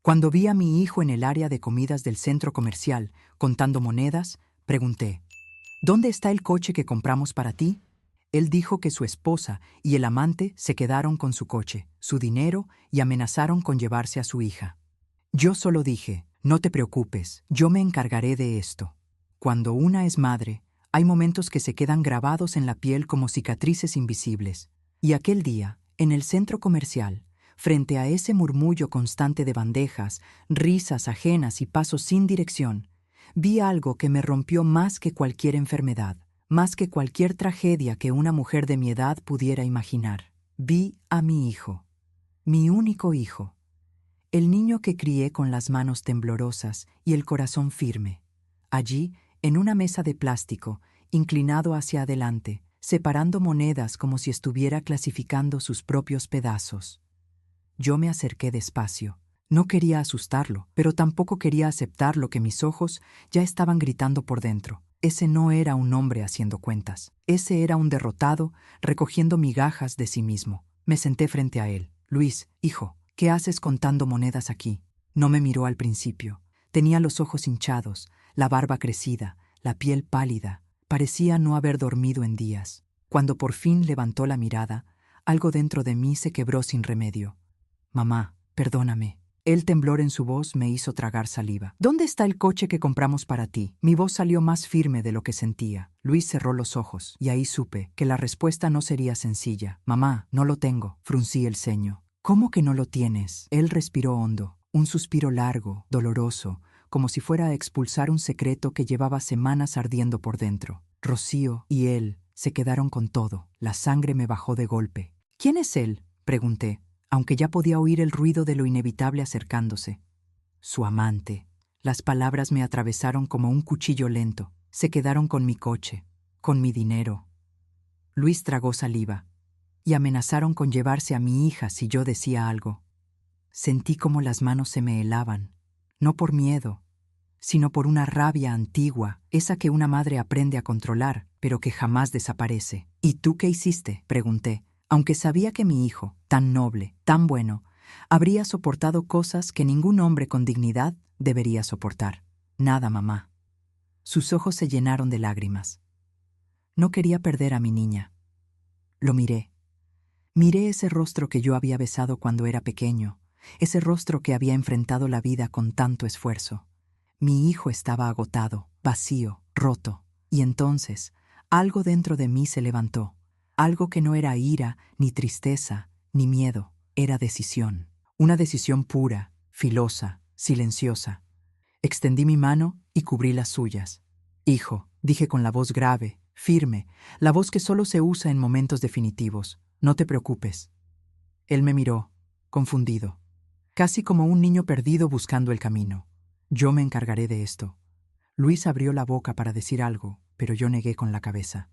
Cuando vi a mi hijo en el área de comidas del centro comercial, contando monedas, pregunté, ¿dónde está el coche que compramos para ti? Él dijo que su esposa y el amante se quedaron con su coche, su dinero y amenazaron con llevarse a su hija. Yo solo dije, no te preocupes, yo me encargaré de esto. Cuando una es madre, hay momentos que se quedan grabados en la piel como cicatrices invisibles. Y aquel día, en el centro comercial, frente a ese murmullo constante de bandejas, risas ajenas y pasos sin dirección, vi algo que me rompió más que cualquier enfermedad, más que cualquier tragedia que una mujer de mi edad pudiera imaginar. Vi a mi hijo, mi único hijo, el niño que crié con las manos temblorosas y el corazón firme. Allí, en una mesa de plástico, inclinado hacia adelante, separando monedas como si estuviera clasificando sus propios pedazos. Yo me acerqué despacio. No quería asustarlo, pero tampoco quería aceptar lo que mis ojos ya estaban gritando por dentro. Ese no era un hombre haciendo cuentas. Ese era un derrotado, recogiendo migajas de sí mismo. Me senté frente a él. Luis, hijo, ¿qué haces contando monedas aquí? No me miró al principio. Tenía los ojos hinchados, la barba crecida, la piel pálida. Parecía no haber dormido en días. Cuando por fin levantó la mirada, algo dentro de mí se quebró sin remedio. Mamá, perdóname. El temblor en su voz me hizo tragar saliva. ¿Dónde está el coche que compramos para ti? Mi voz salió más firme de lo que sentía. Luis cerró los ojos, y ahí supe que la respuesta no sería sencilla. Mamá, no lo tengo. Fruncí el ceño. ¿Cómo que no lo tienes? Él respiró hondo, un suspiro largo, doloroso, como si fuera a expulsar un secreto que llevaba semanas ardiendo por dentro. Rocío y él se quedaron con todo. La sangre me bajó de golpe. ¿Quién es él?, pregunté, aunque ya podía oír el ruido de lo inevitable acercándose. Su amante. Las palabras me atravesaron como un cuchillo lento. Se quedaron con mi coche, con mi dinero. Luis tragó saliva, y amenazaron con llevarse a mi hija si yo decía algo. Sentí como las manos se me helaban, no por miedo, sino por una rabia antigua, esa que una madre aprende a controlar, pero que jamás desaparece. ¿Y tú qué hiciste?, pregunté, aunque sabía que mi hijo, tan noble, tan bueno, habría soportado cosas que ningún hombre con dignidad debería soportar. Nada, mamá. Sus ojos se llenaron de lágrimas. No quería perder a mi niña. Lo miré. Miré ese rostro que yo había besado cuando era pequeño, ese rostro que había enfrentado la vida con tanto esfuerzo. Mi hijo estaba agotado, vacío, roto, y entonces algo dentro de mí se levantó. Algo que no era ira, ni tristeza, ni miedo, era decisión. Una decisión pura, filosa, silenciosa. Extendí mi mano y cubrí las suyas. Hijo, dije con la voz grave, firme, la voz que solo se usa en momentos definitivos. No te preocupes. Él me miró, confundido, casi como un niño perdido buscando el camino. Yo me encargaré de esto. Luis abrió la boca para decir algo, pero yo negué con la cabeza.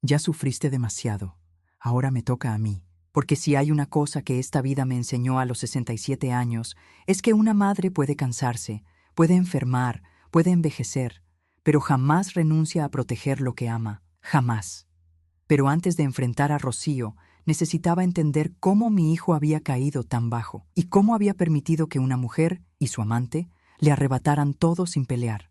Ya sufriste demasiado. Ahora me toca a mí. Porque si hay una cosa que esta vida me enseñó a los 67 años, es que una madre puede cansarse, puede enfermar, puede envejecer, pero jamás renuncia a proteger lo que ama. Jamás. Pero antes de enfrentar a Rocío, necesitaba entender cómo mi hijo había caído tan bajo y cómo había permitido que una mujer y su amante le arrebataran todo sin pelear.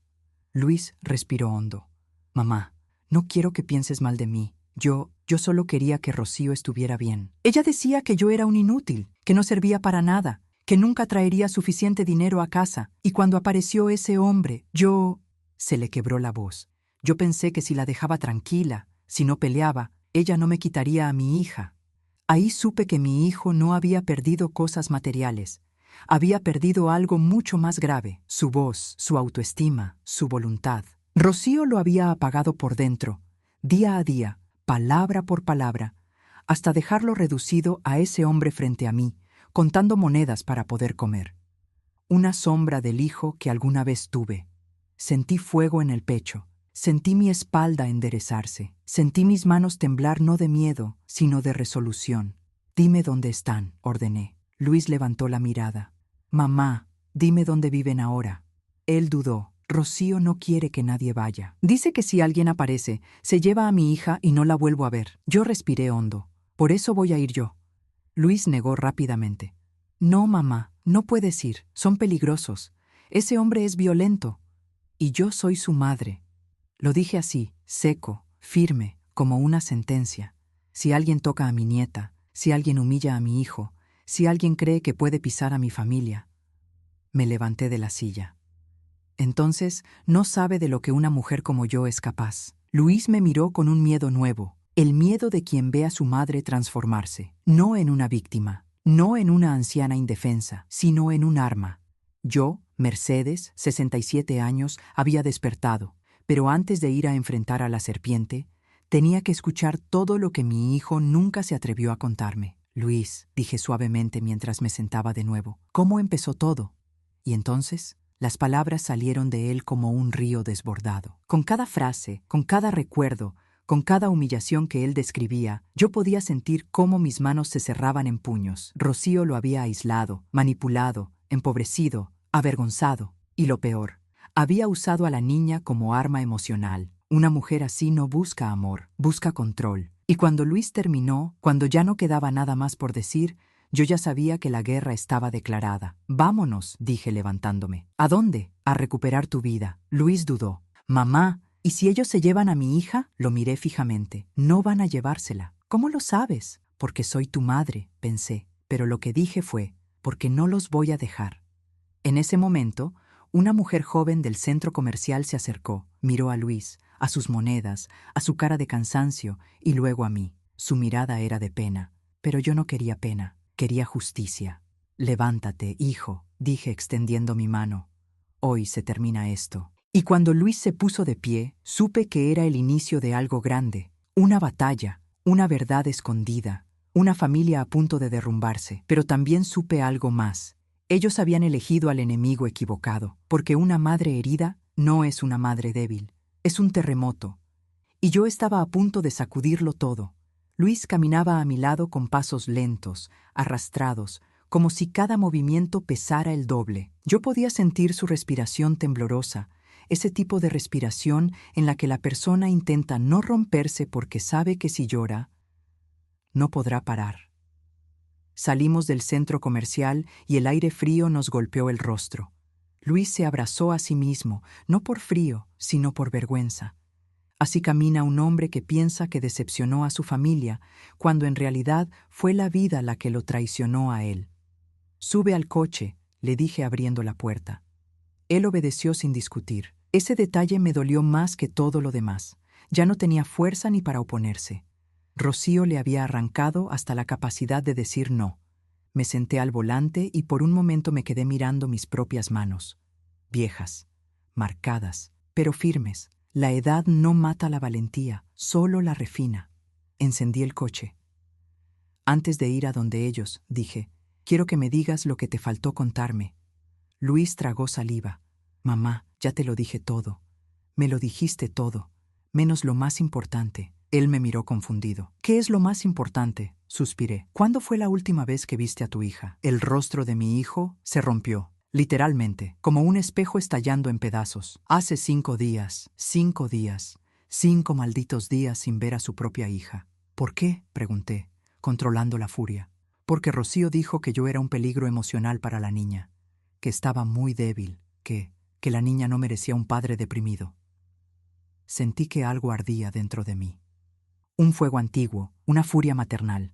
Luis respiró hondo. Mamá, no quiero que pienses mal de mí. Yo solo quería que Rocío estuviera bien. Ella decía que yo era un inútil, que no servía para nada, que nunca traería suficiente dinero a casa. Y cuando apareció ese hombre, Se le quebró la voz. Yo pensé que si la dejaba tranquila, si no peleaba, ella no me quitaría a mi hija. Ahí supe que mi hijo no había perdido cosas materiales. Había perdido algo mucho más grave, su voz, su autoestima, su voluntad. Rocío lo había apagado por dentro, día a día, palabra por palabra, hasta dejarlo reducido a ese hombre frente a mí, contando monedas para poder comer. Una sombra del hijo que alguna vez tuve. Sentí fuego en el pecho, sentí mi espalda enderezarse, sentí mis manos temblar no de miedo, sino de resolución. Dime dónde están, ordené. Luis levantó la mirada. Mamá, dime dónde viven ahora. Él dudó. Rocío no quiere que nadie vaya. Dice que si alguien aparece, se lleva a mi hija y no la vuelvo a ver. Yo respiré hondo. Por eso voy a ir yo. Luis negó rápidamente. No, mamá, no puedes ir, son peligrosos. Ese hombre es violento. Y yo soy su madre. Lo dije así, seco, firme, como una sentencia. Si alguien toca a mi nieta, si alguien humilla a mi hijo, si alguien cree que puede pisar a mi familia. Me levanté de la silla. Entonces, no sabe de lo que una mujer como yo es capaz. Luis me miró con un miedo nuevo, el miedo de quien ve a su madre transformarse, no en una víctima, no en una anciana indefensa, sino en un arma. Yo, Mercedes, 67 años, había despertado, pero antes de ir a enfrentar a la serpiente, tenía que escuchar todo lo que mi hijo nunca se atrevió a contarme. Luis, dije suavemente mientras me sentaba de nuevo, ¿cómo empezó todo? Y entonces, las palabras salieron de él como un río desbordado. Con cada frase, con cada recuerdo, con cada humillación que él describía, yo podía sentir cómo mis manos se cerraban en puños. Rocío lo había aislado, manipulado, empobrecido, avergonzado. Y lo peor, había usado a la niña como arma emocional. Una mujer así no busca amor, busca control. Y cuando Luis terminó, cuando ya no quedaba nada más por decir, yo ya sabía que la guerra estaba declarada. Vámonos, dije levantándome. ¿A dónde? A recuperar tu vida. Luis dudó. Mamá, ¿y si ellos se llevan a mi hija? Lo miré fijamente. No van a llevársela. ¿Cómo lo sabes? Porque soy tu madre, pensé. Pero lo que dije fue, porque no los voy a dejar. En ese momento, una mujer joven del centro comercial se acercó, miró a Luis, a sus monedas, a su cara de cansancio y luego a mí. Su mirada era de pena, pero yo no quería pena, quería justicia. Levántate, hijo, dije extendiendo mi mano. Hoy se termina esto. Y cuando Luis se puso de pie, supe que era el inicio de algo grande, una batalla, una verdad escondida, una familia a punto de derrumbarse, pero también supe algo más. Ellos habían elegido al enemigo equivocado, porque una madre herida no es una madre débil, es un terremoto. Y yo estaba a punto de sacudirlo todo. Luis caminaba a mi lado con pasos lentos, arrastrados, como si cada movimiento pesara el doble. Yo podía sentir su respiración temblorosa, ese tipo de respiración en la que la persona intenta no romperse porque sabe que si llora, no podrá parar. Salimos del centro comercial y el aire frío nos golpeó el rostro. Luis se abrazó a sí mismo, no por frío, sino por vergüenza. Así camina un hombre que piensa que decepcionó a su familia, cuando en realidad fue la vida la que lo traicionó a él. Sube al coche, le dije abriendo la puerta. Él obedeció sin discutir. Ese detalle me dolió más que todo lo demás. Ya no tenía fuerza ni para oponerse. Rocío le había arrancado hasta la capacidad de decir no. Me senté al volante y por un momento me quedé mirando mis propias manos. Viejas, marcadas, pero firmes. La edad no mata la valentía, solo la refina. Encendí el coche. Antes de ir a donde ellos, dije, quiero que me digas lo que te faltó contarme. Luis tragó saliva. Mamá, ya te lo dije todo. Me lo dijiste todo, menos lo más importante. Él me miró confundido. ¿Qué es lo más importante? Suspiré. ¿Cuándo fue la última vez que viste a tu hija? El rostro de mi hijo se rompió. Literalmente, como un espejo estallando en pedazos. Hace 5 días, 5 días, 5 malditos días sin ver a su propia hija. ¿Por qué? Pregunté, controlando la furia. Porque Rocío dijo que yo era un peligro emocional para la niña, que estaba muy débil, que la niña no merecía un padre deprimido. Sentí que algo ardía dentro de mí. Un fuego antiguo, una furia maternal.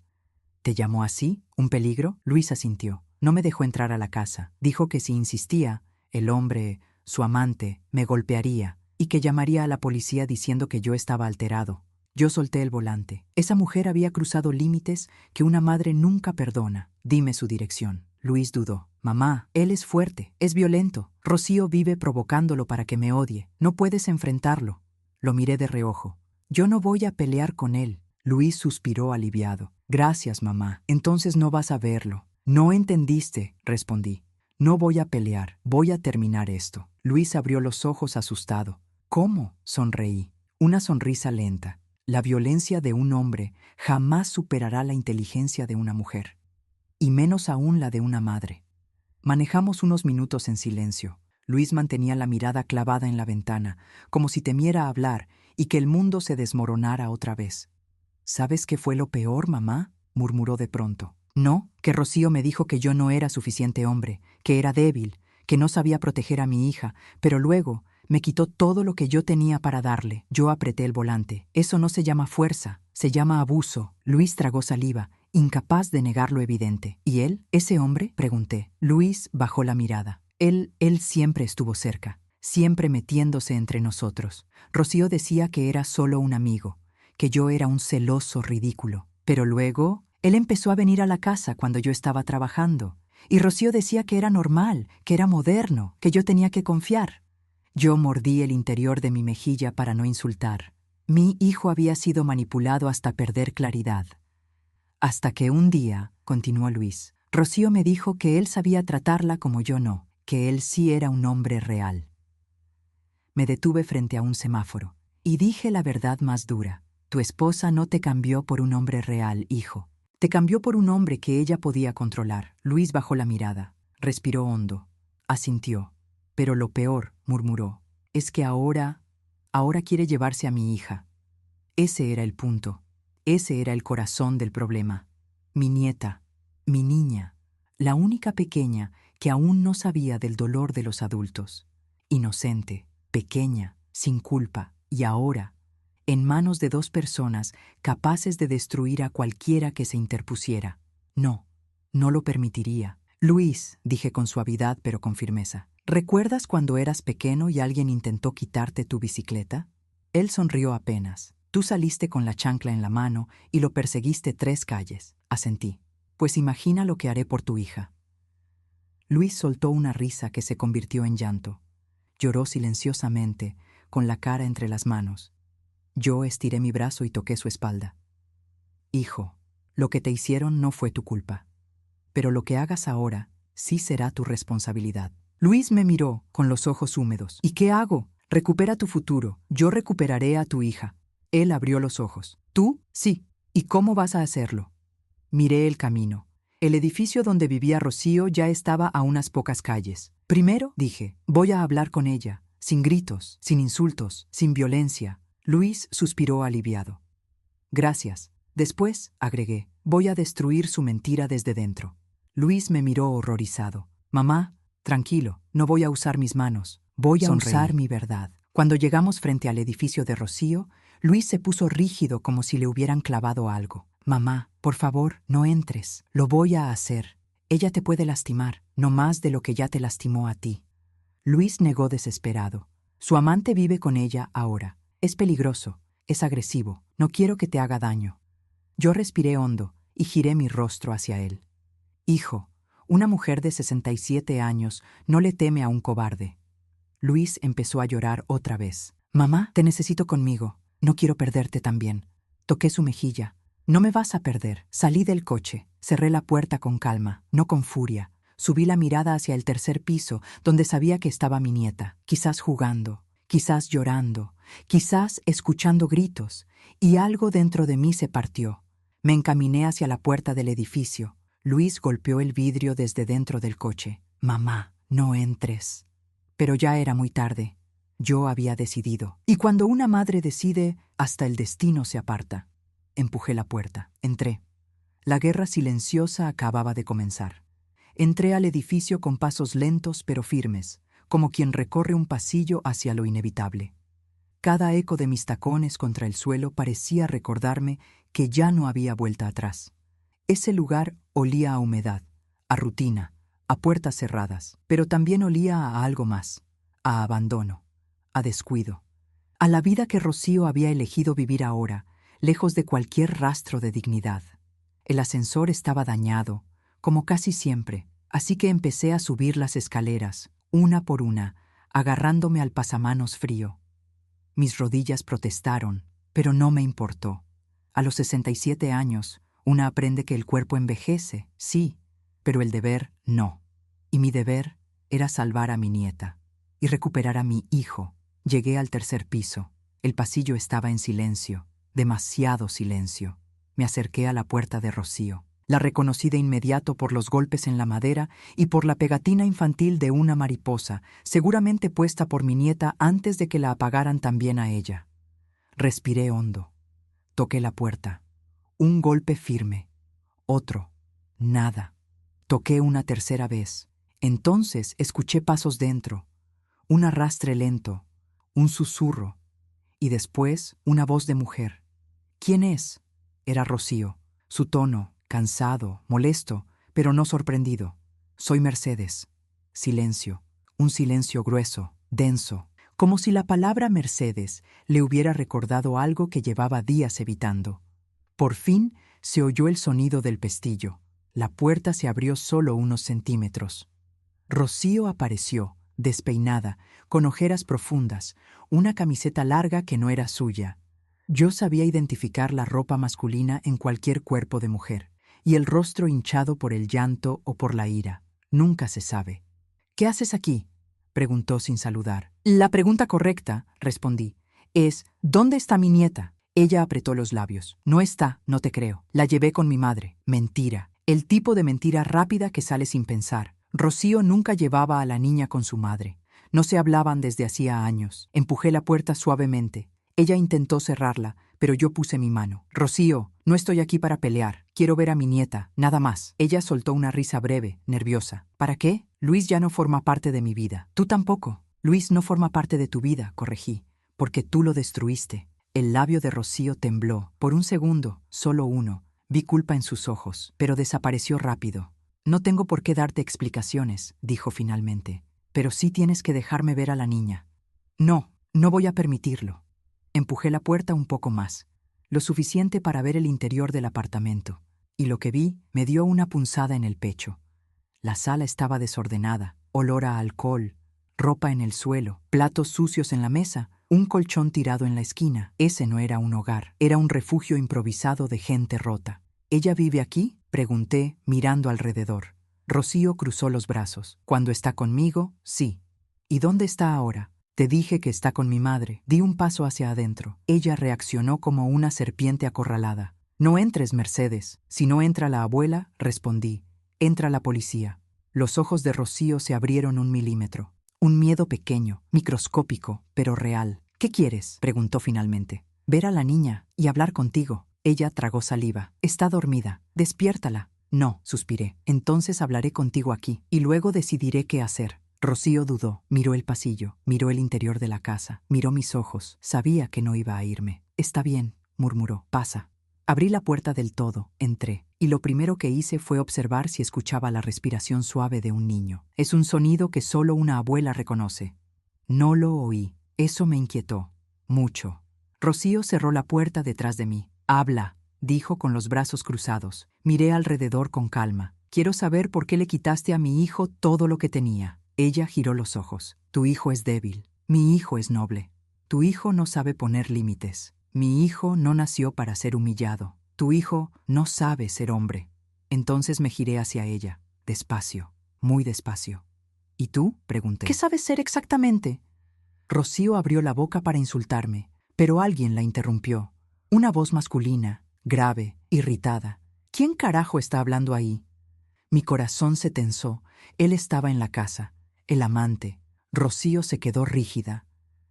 ¿Te llamó así? ¿Un peligro? Luis asintió. No me dejó entrar a la casa. Dijo que si insistía, el hombre, su amante, me golpearía y que llamaría a la policía diciendo que yo estaba alterado. Yo solté el volante. Esa mujer había cruzado límites que una madre nunca perdona. Dime su dirección. Luis dudó. Mamá, él es fuerte, es violento. Rocío vive provocándolo para que me odie. No puedes enfrentarlo. Lo miré de reojo. Yo no voy a pelear con él. Luis suspiró aliviado. Gracias, mamá. Entonces no vas a verlo. No entendiste, respondí. No voy a pelear, voy a terminar esto. Luis abrió los ojos asustado. ¿Cómo? Sonreí. Una sonrisa lenta. La violencia de un hombre jamás superará la inteligencia de una mujer, y menos aún la de una madre. Manejamos unos minutos en silencio. Luis mantenía la mirada clavada en la ventana, como si temiera hablar y que el mundo se desmoronara otra vez. ¿Sabes qué fue lo peor, mamá?, murmuró de pronto. No, que Rocío me dijo que yo no era suficiente hombre, que era débil, que no sabía proteger a mi hija, pero luego me quitó todo lo que yo tenía para darle. Yo apreté el volante. Eso no se llama fuerza, se llama abuso. Luis tragó saliva, incapaz de negar lo evidente. ¿Y él? ¿Ese hombre? Pregunté. Luis bajó la mirada. Él siempre estuvo cerca, siempre metiéndose entre nosotros. Rocío decía que era solo un amigo, que yo era un celoso ridículo. Pero luego, él empezó a venir a la casa cuando yo estaba trabajando. Y Rocío decía que era normal, que era moderno, que yo tenía que confiar. Yo mordí el interior de mi mejilla para no insultar. Mi hijo había sido manipulado hasta perder claridad. Hasta que un día, continuó Luis, Rocío me dijo que él sabía tratarla como yo no, que él sí era un hombre real. Me detuve frente a un semáforo y dije la verdad más dura. Tu esposa no te cambió por un hombre real, hijo. Te cambió por un hombre que ella podía controlar. Luis bajó la mirada, respiró hondo, asintió. Pero lo peor, murmuró, es que ahora quiere llevarse a mi hija. Ese era el punto. Ese era el corazón del problema. Mi nieta, mi niña, la única pequeña que aún no sabía del dolor de los adultos. Inocente, pequeña, sin culpa, y ahora, en manos de dos personas capaces de destruir a cualquiera que se interpusiera. No, no lo permitiría. Luis, dije con suavidad pero con firmeza, ¿recuerdas cuando eras pequeño y alguien intentó quitarte tu bicicleta? Él sonrió apenas. Tú saliste con la chancla en la mano y lo perseguiste 3 calles. Asentí. Pues imagina lo que haré por tu hija. Luis soltó una risa que se convirtió en llanto. Lloró silenciosamente, con la cara entre las manos. Yo estiré mi brazo y toqué su espalda. Hijo, lo que te hicieron no fue tu culpa. Pero lo que hagas ahora sí será tu responsabilidad. Luis me miró con los ojos húmedos. ¿Y qué hago? Recupera tu futuro. Yo recuperaré a tu hija. Él abrió los ojos. ¿Tú? Sí. ¿Y cómo vas a hacerlo? Miré el camino. El edificio donde vivía Rocío ya estaba a unas pocas calles. Primero, dije, voy a hablar con ella, sin gritos, sin insultos, sin violencia. Luis suspiró aliviado. Gracias. Después, agregué, voy a destruir su mentira desde dentro. Luis me miró horrorizado. Mamá, tranquilo, no voy a usar mis manos. Voy a usar mi verdad. Cuando llegamos frente al edificio de Rocío, Luis se puso rígido como si le hubieran clavado algo. Mamá, por favor, no entres. Lo voy a hacer. Ella te puede lastimar, no más de lo que ya te lastimó a ti. Luis negó desesperado. Su amante vive con ella ahora. Es peligroso, es agresivo. No quiero que te haga daño. Yo respiré hondo y giré mi rostro hacia él. Hijo, una mujer de 67 años no le teme a un cobarde. Luis empezó a llorar otra vez. Mamá, te necesito conmigo. No quiero perderte también. Toqué su mejilla. No me vas a perder. Salí del coche. Cerré la puerta con calma, no con furia. Subí la mirada hacia el 3er piso, donde sabía que estaba mi nieta, quizás jugando, quizás llorando, quizás escuchando gritos, y algo dentro de mí se partió. Me encaminé hacia la puerta del edificio. Luis golpeó el vidrio desde dentro del coche. Mamá, no entres. Pero ya era muy tarde. Yo había decidido. Y cuando una madre decide, hasta el destino se aparta. Empujé la puerta. Entré. La guerra silenciosa acababa de comenzar. Entré al edificio con pasos lentos pero firmes, como quien recorre un pasillo hacia lo inevitable. Cada eco de mis tacones contra el suelo parecía recordarme que ya no había vuelta atrás. Ese lugar olía a humedad, a rutina, a puertas cerradas, pero también olía a algo más, a abandono, a descuido, a la vida que Rocío había elegido vivir ahora, lejos de cualquier rastro de dignidad. El ascensor estaba dañado, como casi siempre, así que empecé a subir las escaleras, una por una, agarrándome al pasamanos frío. Mis rodillas protestaron, pero no me importó. A los 67 años, una aprende que el cuerpo envejece, sí, pero el deber no. Y mi deber era salvar a mi nieta y recuperar a mi hijo. Llegué al 3er piso. El pasillo estaba en silencio, demasiado silencio. Me acerqué a la puerta de Rocío. La reconocí de inmediato por los golpes en la madera y por la pegatina infantil de una mariposa, seguramente puesta por mi nieta antes de que la apagaran también a ella. Respiré hondo. Toqué la puerta. Un golpe firme. Otro. Nada. Toqué una tercera vez. Entonces escuché pasos dentro, un arrastre lento, un susurro, y después una voz de mujer. ¿Quién es? Era Rocío. Su tono, cansado, molesto, pero no sorprendido. Soy Mercedes. Silencio. Un silencio grueso, denso, como si la palabra Mercedes le hubiera recordado algo que llevaba días evitando. Por fin se oyó el sonido del pestillo. La puerta se abrió solo unos centímetros. Rocío apareció, despeinada, con ojeras profundas, una camiseta larga que no era suya. Yo sabía identificar la ropa masculina en cualquier cuerpo de mujer, y el rostro hinchado por el llanto o por la ira. Nunca se sabe. ¿Qué haces aquí?, preguntó sin saludar. La pregunta correcta, respondí, es ¿dónde está mi nieta? Ella apretó los labios. No está, no te creo. La llevé con mi madre. Mentira. El tipo de mentira rápida que sale sin pensar. Rocío nunca llevaba a la niña con su madre. No se hablaban desde hacía años. Empujé la puerta suavemente. Ella intentó cerrarla, pero yo puse mi mano. Rocío, no estoy aquí para pelear. Quiero ver a mi nieta, nada más. Ella soltó una risa breve, nerviosa. ¿Para qué? Luis ya no forma parte de mi vida. Tú tampoco. Luis no forma parte de tu vida, corregí, porque tú lo destruiste. El labio de Rocío tembló. Por un segundo, solo uno. Vi culpa en sus ojos, pero desapareció rápido. No tengo por qué darte explicaciones, dijo finalmente, pero sí tienes que dejarme ver a la niña. No, no voy a permitirlo. Empujé la puerta un poco más, lo suficiente para ver el interior del apartamento, y lo que vi me dio una punzada en el pecho. La sala estaba desordenada, olor a alcohol, ropa en el suelo, platos sucios en la mesa, un colchón tirado en la esquina. Ese no era un hogar, era un refugio improvisado de gente rota. ¿Ella vive aquí?, pregunté, mirando alrededor. Rocío cruzó los brazos. Cuando está conmigo, sí. ¿Y dónde está ahora? Te dije que está con mi madre. Di un paso hacia adentro. Ella reaccionó como una serpiente acorralada. No entres, Mercedes. Si no entra la abuela, respondí. Entra la policía. Los ojos de Rocío se abrieron 1 milímetro. Un miedo pequeño, microscópico, pero real. ¿Qué quieres?, preguntó finalmente. Ver a la niña y hablar contigo. Ella tragó saliva. Está dormida. Despiértala. No, suspiré. Entonces hablaré contigo aquí, y luego decidiré qué hacer. Rocío dudó. Miró el pasillo, miró el interior de la casa, miró mis ojos. Sabía que no iba a irme. Está bien, murmuró. Pasa. Abrí la puerta del todo, entré, y lo primero que hice fue observar si escuchaba la respiración suave de un niño. Es un sonido que solo una abuela reconoce. No lo oí. Eso me inquietó. Mucho. Rocío cerró la puerta detrás de mí. Habla, dijo con los brazos cruzados. Miré alrededor con calma. Quiero saber por qué le quitaste a mi hijo todo lo que tenía. Ella giró los ojos. Tu hijo es débil. Mi hijo es noble. Tu hijo no sabe poner límites. Mi hijo no nació para ser humillado. Tu hijo no sabe ser hombre. Entonces me giré hacia ella, despacio, muy despacio. ¿Y tú?, pregunté. ¿Qué sabes ser exactamente? Rocío abrió la boca para insultarme, pero alguien la interrumpió. Una voz masculina, grave, irritada. ¿Quién carajo está hablando ahí? Mi corazón se tensó. Él estaba en la casa, el amante. Rocío se quedó rígida.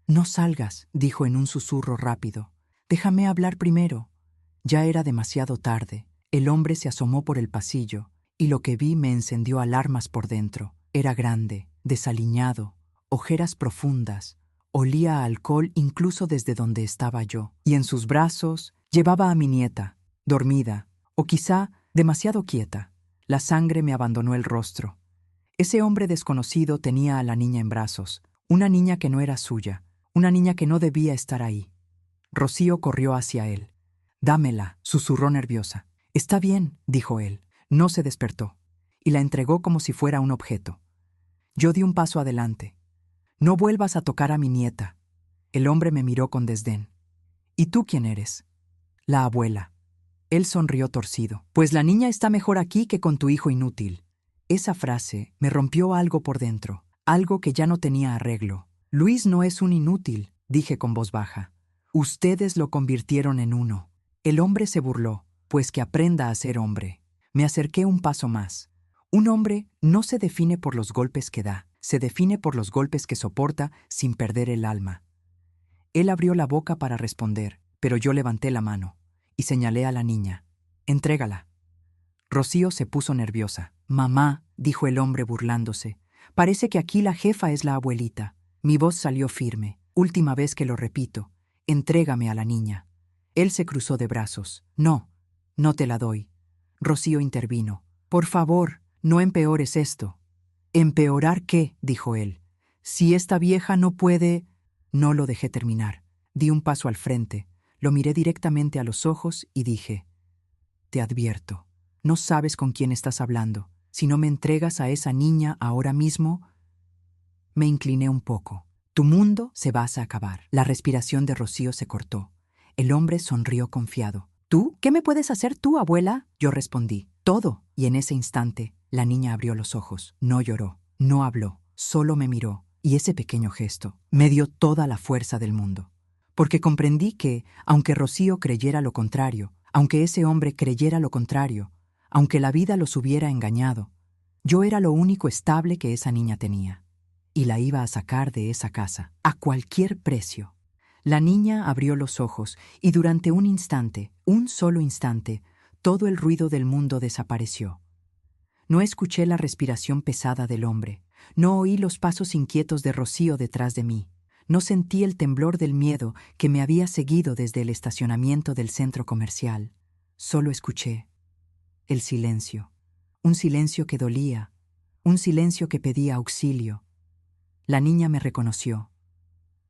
No salgas, dijo en un susurro rápido. Déjame hablar primero. Ya era demasiado tarde. El hombre se asomó por el pasillo, y lo que vi me encendió alarmas por dentro. Era grande, desaliñado, ojeras profundas, olía a alcohol incluso desde donde estaba yo. Y en sus brazos llevaba a mi nieta, dormida, o quizá demasiado quieta. La sangre me abandonó el rostro. Ese hombre desconocido tenía a la niña en brazos, una niña que no era suya, una niña que no debía estar ahí. Rocío corrió hacia él. Dámela, susurró nerviosa. Está bien, dijo él. No se despertó, y la entregó como si fuera un objeto. Yo di un paso adelante. No vuelvas a tocar a mi nieta. El hombre me miró con desdén. ¿Y tú quién eres? La abuela. Él sonrió torcido. Pues la niña está mejor aquí que con tu hijo inútil. Esa frase me rompió algo por dentro, algo que ya no tenía arreglo. Luis no es un inútil, dije con voz baja. Ustedes lo convirtieron en uno. El hombre se burló. Pues que aprenda a ser hombre. Me acerqué un paso más. Un hombre no se define por los golpes que da, se define por los golpes que soporta sin perder el alma. Él abrió la boca para responder, pero yo levanté la mano y señalé a la niña. Entrégala. Rocío se puso nerviosa. Mamá, dijo el hombre burlándose, parece que aquí la jefa es la abuelita. Mi voz salió firme. Última vez que lo repito. Entrégame a la niña. Él se cruzó de brazos. No, no te la doy. Rocío intervino. Por favor, no empeores esto. ¿Empeorar qué? Dijo él. Si esta vieja no puede... No lo dejé terminar. Di un paso al frente, lo miré directamente a los ojos y dije: Te advierto, no sabes con quién estás hablando. Si no me entregas a esa niña ahora mismo... Me incliné un poco. Tu mundo se va a acabar. La respiración de Rocío se cortó. El hombre sonrió confiado. ¿Tú? ¿Qué me puedes hacer tú, abuela? Yo respondí: todo. Y en ese instante, la niña abrió los ojos. No lloró, no habló, solo me miró. Y ese pequeño gesto me dio toda la fuerza del mundo. Porque comprendí que, aunque Rocío creyera lo contrario, aunque ese hombre creyera lo contrario, aunque la vida los hubiera engañado, yo era lo único estable que esa niña tenía. Y la iba a sacar de esa casa, a cualquier precio. La niña abrió los ojos y durante un instante, un solo instante, todo el ruido del mundo desapareció. No escuché la respiración pesada del hombre, no oí los pasos inquietos de Rocío detrás de mí, no sentí el temblor del miedo que me había seguido desde el estacionamiento del centro comercial. Solo escuché el silencio, un silencio que dolía, un silencio que pedía auxilio. La niña me reconoció.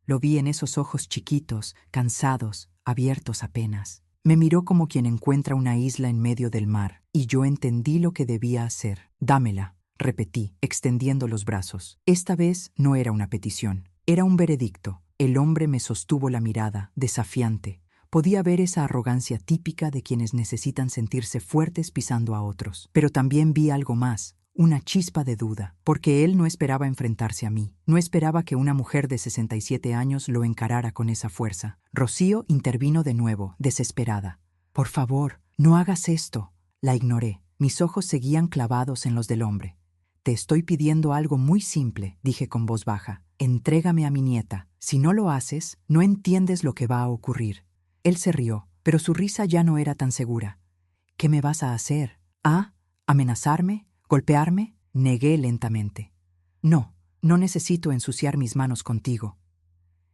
Lo vi en esos ojos chiquitos, cansados, abiertos apenas. Me miró como quien encuentra una isla en medio del mar, y yo entendí lo que debía hacer. Dámela, repetí, extendiendo los brazos. Esta vez no era una petición, era un veredicto. El hombre me sostuvo la mirada, desafiante. Podía ver esa arrogancia típica de quienes necesitan sentirse fuertes pisando a otros. Pero también vi algo más. Una chispa de duda, porque él no esperaba enfrentarse a mí, no esperaba que una mujer de 67 años lo encarara con esa fuerza. Rocío intervino de nuevo, desesperada. Por favor, no hagas esto. La ignoré. Mis ojos seguían clavados en los del hombre. Te estoy pidiendo algo muy simple, dije con voz baja. Entrégame a mi nieta. Si no lo haces, no entiendes lo que va a ocurrir. Él se rió, pero su risa ya no era tan segura. ¿Qué me vas a hacer? ¿Ah? ¿Amenazarme? ¿Golpearme? Negué lentamente. No, no necesito ensuciar mis manos contigo.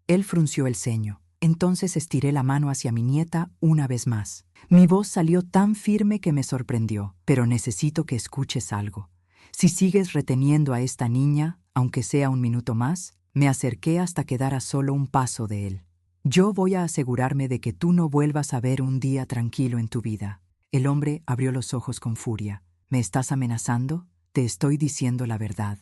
Él frunció el ceño. Entonces estiré la mano hacia mi nieta una vez más. Mi voz salió tan firme que me sorprendió. Pero necesito que escuches algo. Si sigues reteniendo a esta niña, aunque sea un minuto más, me acerqué hasta quedar a solo un paso de él. Yo voy a asegurarme de que tú no vuelvas a ver un día tranquilo en tu vida. El hombre abrió los ojos con furia. ¿Me estás amenazando? Te estoy diciendo la verdad.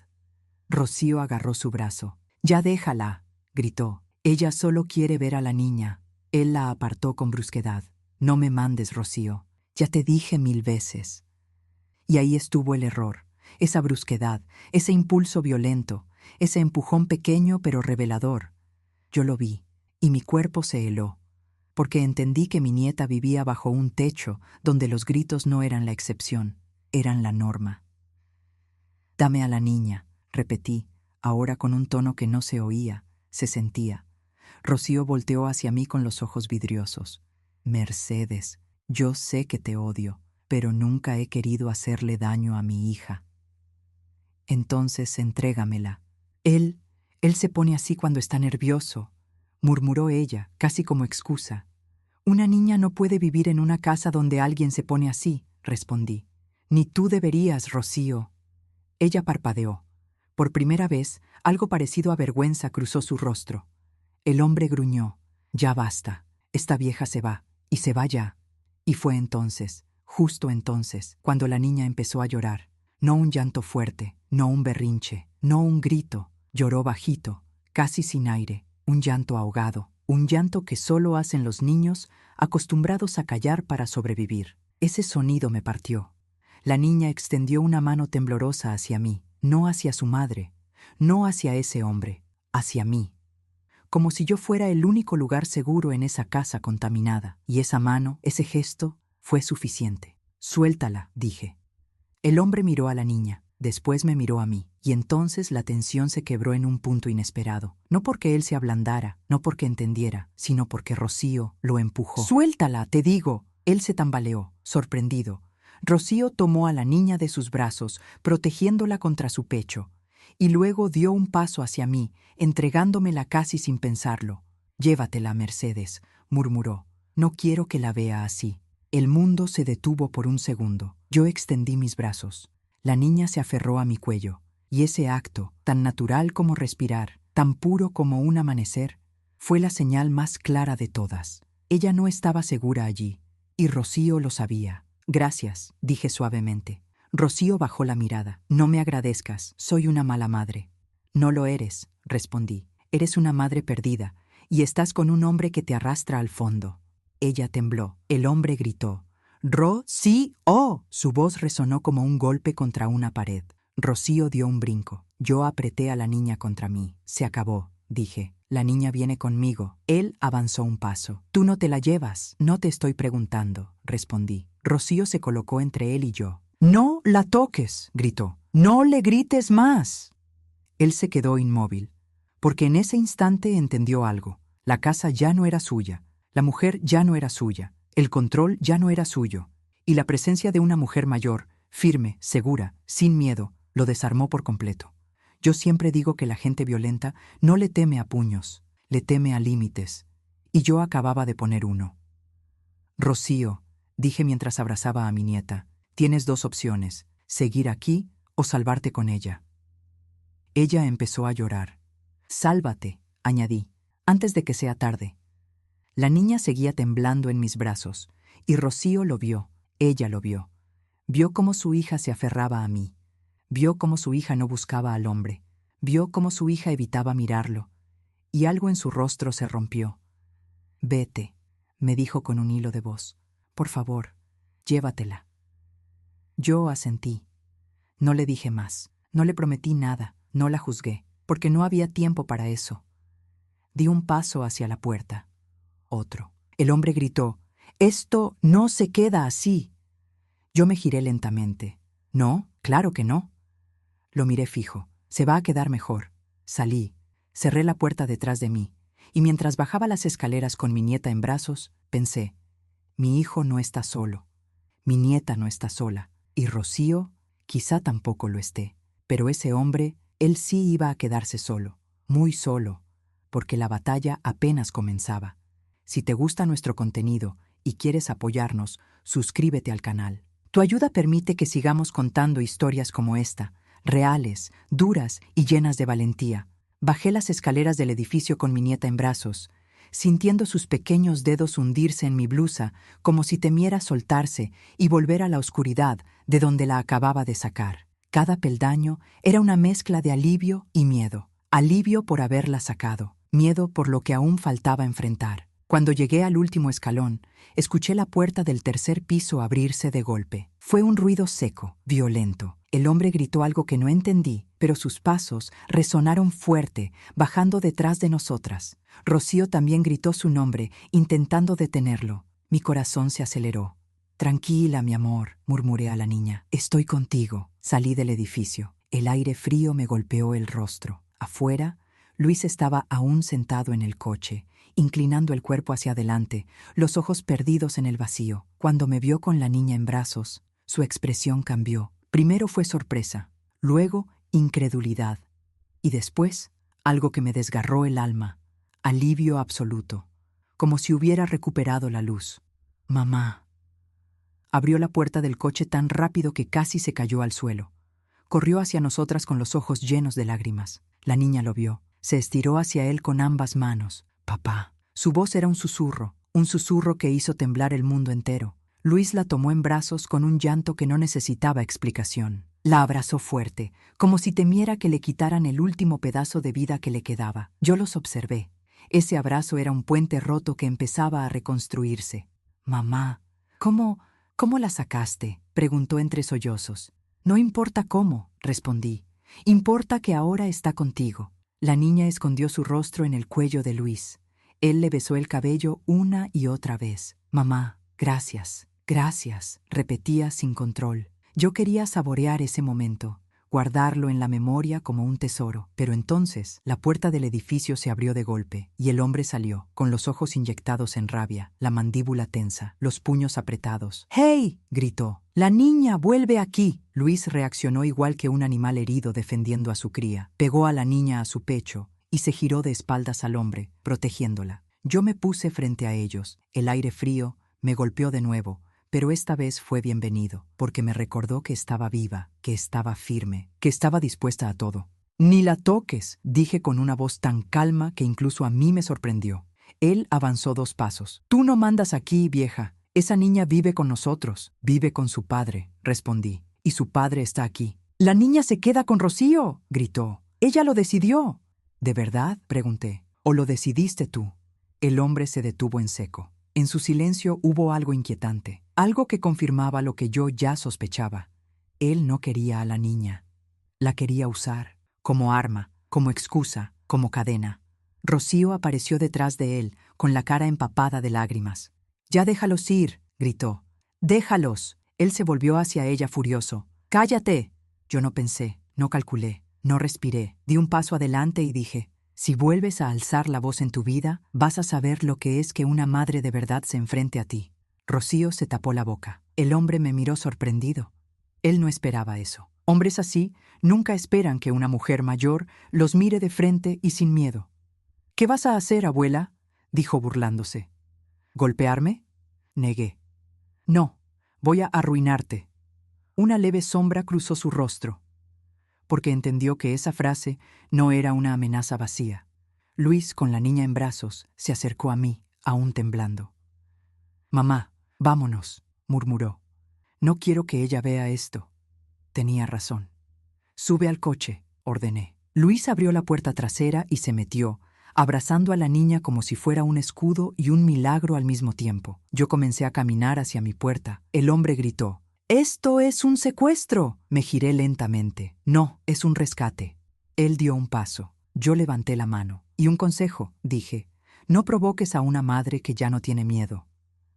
Rocío agarró su brazo. Ya déjala, gritó. Ella solo quiere ver a la niña. Él la apartó con brusquedad. No me mandes, Rocío. Ya te dije 1000 veces. Y ahí estuvo el error. Esa brusquedad, ese impulso violento, ese empujón pequeño pero revelador. Yo lo vi, y mi cuerpo se heló, porque entendí que mi nieta vivía bajo un techo donde los gritos no eran la excepción. Eran la norma. Dame a la niña, repetí, ahora con un tono que no se oía, se sentía. Rocío volteó hacia mí con los ojos vidriosos. Mercedes, yo sé que te odio, pero nunca he querido hacerle daño a mi hija. Entonces entrégamela. Él se pone así cuando está nervioso, murmuró ella, casi como excusa. Una niña no puede vivir en una casa donde alguien se pone así, respondí. Ni tú deberías, Rocío. Ella parpadeó. Por primera vez, algo parecido a vergüenza cruzó su rostro. El hombre gruñó. Ya basta. Esta vieja se va, y se va ya. Y fue entonces, justo entonces, cuando la niña empezó a llorar. No un llanto fuerte, no un berrinche, no un grito. Lloró bajito, casi sin aire, un llanto ahogado, un llanto que solo hacen los niños acostumbrados a callar para sobrevivir. Ese sonido me partió. La niña extendió una mano temblorosa hacia mí, no hacia su madre, no hacia ese hombre, hacia mí. Como si yo fuera el único lugar seguro en esa casa contaminada. Y esa mano, ese gesto, fue suficiente. Suéltala, dije. El hombre miró a la niña, después me miró a mí, y entonces la tensión se quebró en un punto inesperado. No porque él se ablandara, no porque entendiera, sino porque Rocío lo empujó. ¡Suéltala, te digo! Él se tambaleó, sorprendido. Rocío tomó a la niña de sus brazos, protegiéndola contra su pecho, y luego dio un paso hacia mí, entregándomela casi sin pensarlo. «Llévatela, Mercedes», murmuró. «No quiero que la vea así». El mundo se detuvo por un segundo. Yo extendí mis brazos. La niña se aferró a mi cuello, y ese acto, tan natural como respirar, tan puro como un amanecer, fue la señal más clara de todas. Ella no estaba segura allí, y Rocío lo sabía. «Gracias», dije suavemente. Rocío bajó la mirada. «No me agradezcas, soy una mala madre». «No lo eres», respondí. «Eres una madre perdida, y estás con un hombre que te arrastra al fondo». Ella tembló. El hombre gritó. «¡Rocío!». Su voz resonó como un golpe contra una pared. Rocío dio un brinco. Yo apreté a la niña contra mí. «Se acabó», dije. «La niña viene conmigo». Él avanzó un paso. «Tú no te la llevas». «No te estoy preguntando», respondí. Rocío se colocó entre él y yo. «No la toques», gritó. «No le grites más». Él se quedó inmóvil, porque en ese instante entendió algo. La casa ya no era suya, la mujer ya no era suya, el control ya no era suyo, y la presencia de una mujer mayor, firme, segura, sin miedo, lo desarmó por completo. Yo siempre digo que la gente violenta no le teme a puños, le teme a límites, y yo acababa de poner uno. «Rocío», dije mientras abrazaba a mi nieta, «tienes dos opciones, seguir aquí o salvarte con ella». Ella empezó a llorar. «Sálvate», añadí, «antes de que sea tarde». La niña seguía temblando en mis brazos, y Rocío lo vio, ella lo vio. Vio cómo su hija se aferraba a mí, vio cómo su hija no buscaba al hombre, vio cómo su hija evitaba mirarlo, y algo en su rostro se rompió. «Vete», me dijo con un hilo de voz. «Por favor, llévatela». Yo asentí. No le dije más, no le prometí nada, no la juzgué, porque no había tiempo para eso. Di un paso hacia la puerta. Otro. El hombre gritó: «¡Esto no se queda así!». Yo me giré lentamente. «No, claro que no». Lo miré fijo. «Se va a quedar mejor». Salí, cerré la puerta detrás de mí, y mientras bajaba las escaleras con mi nieta en brazos, pensé: mi hijo no está solo, mi nieta no está sola, y Rocío quizá tampoco lo esté. Pero ese hombre, él sí iba a quedarse solo, muy solo, porque la batalla apenas comenzaba. Si te gusta nuestro contenido y quieres apoyarnos, suscríbete al canal. Tu ayuda permite que sigamos contando historias como esta, reales, duras y llenas de valentía. Bajé las escaleras del edificio con mi nieta en brazos, sintiendo sus pequeños dedos hundirse en mi blusa como si temiera soltarse y volver a la oscuridad de donde la acababa de sacar. Cada peldaño era una mezcla de alivio y miedo. Alivio por haberla sacado, miedo por lo que aún faltaba enfrentar. Cuando llegué al último escalón, escuché la puerta del tercer piso abrirse de golpe. Fue un ruido seco, violento. El hombre gritó algo que no entendí, pero sus pasos resonaron fuerte, bajando detrás de nosotras. Rocío también gritó su nombre, intentando detenerlo. Mi corazón se aceleró. «Tranquila, mi amor», murmuré a la niña. «Estoy contigo». Salí del edificio. El aire frío me golpeó el rostro. Afuera, Luis estaba aún sentado en el coche, inclinando el cuerpo hacia adelante, los ojos perdidos en el vacío. Cuando me vio con la niña en brazos, su expresión cambió. Primero fue sorpresa, luego incredulidad, y después algo que me desgarró el alma, alivio absoluto, como si hubiera recuperado la luz. «Mamá». Abrió la puerta del coche tan rápido que casi se cayó al suelo. Corrió hacia nosotras con los ojos llenos de lágrimas. La niña lo vio. Se estiró hacia él con ambas manos. «Papá». Su voz era un susurro que hizo temblar el mundo entero. Luis la tomó en brazos con un llanto que no necesitaba explicación. La abrazó fuerte, como si temiera que le quitaran el último pedazo de vida que le quedaba. Yo los observé. Ese abrazo era un puente roto que empezaba a reconstruirse. «Mamá, ¿cómo la sacaste?», preguntó entre sollozos. «No importa cómo», respondí. «Importa que ahora está contigo». La niña escondió su rostro en el cuello de Luis. Él le besó el cabello una y otra vez. «Mamá, gracias, gracias», repetía sin control. Yo quería saborear ese momento. guardarlo en la memoria como un tesoro. Pero entonces la puerta del edificio se abrió de golpe y el hombre salió, con los ojos inyectados en rabia, la mandíbula tensa, los puños apretados. ¡Hey!, gritó. ¡La niña vuelve aquí! Luis reaccionó igual que un animal herido defendiendo a su cría. Pegó a la niña a su pecho y se giró de espaldas al hombre, protegiéndola. Yo me puse frente a ellos. El aire frío me golpeó de nuevo, pero esta vez fue bienvenido, porque me recordó que estaba viva, que estaba firme, que estaba dispuesta a todo. «Ni la toques», dije con una voz tan calma que incluso a mí me sorprendió. Él avanzó 2 pasos. «Tú no mandas aquí, vieja. Esa niña vive con nosotros». «Vive con su padre», respondí, «y su padre está aquí». «La niña se queda con Rocío», gritó. «Ella lo decidió». «¿De verdad?», pregunté. «¿O lo decidiste tú?». El hombre se detuvo en seco. En su silencio hubo algo inquietante, algo que confirmaba lo que yo ya sospechaba. Él no quería a la niña. La quería usar, como arma, como excusa, como cadena. Rocío apareció detrás de él, con la cara empapada de lágrimas. «Ya déjalos ir», gritó. «Déjalos». Él se volvió hacia ella furioso. «¡Cállate!». Yo no pensé, no calculé, no respiré. Di un paso adelante y dije: «Si vuelves a alzar la voz en tu vida, vas a saber lo que es que una madre de verdad se enfrente a ti». Rocío se tapó la boca. El hombre me miró sorprendido. Él no esperaba eso. Hombres así nunca esperan que una mujer mayor los mire de frente y sin miedo. «¿Qué vas a hacer, abuela?», dijo burlándose. «¿Golpearme?», negué. «No, voy a arruinarte». Una leve sombra cruzó su rostro, porque entendió que esa frase no era una amenaza vacía. Luis, con la niña en brazos, se acercó a mí, aún temblando. «Mamá, vámonos», murmuró. «No quiero que ella vea esto». Tenía razón. «Sube al coche», ordené. Luis abrió la puerta trasera y se metió, abrazando a la niña como si fuera un escudo y un milagro al mismo tiempo. Yo comencé a caminar hacia mi puerta. El hombre gritó: «¡Esto es un secuestro!». Me giré lentamente. «No, es un rescate». Él dio un paso. Yo levanté la mano. «Y un consejo», dije. «No provoques a una madre que ya no tiene miedo».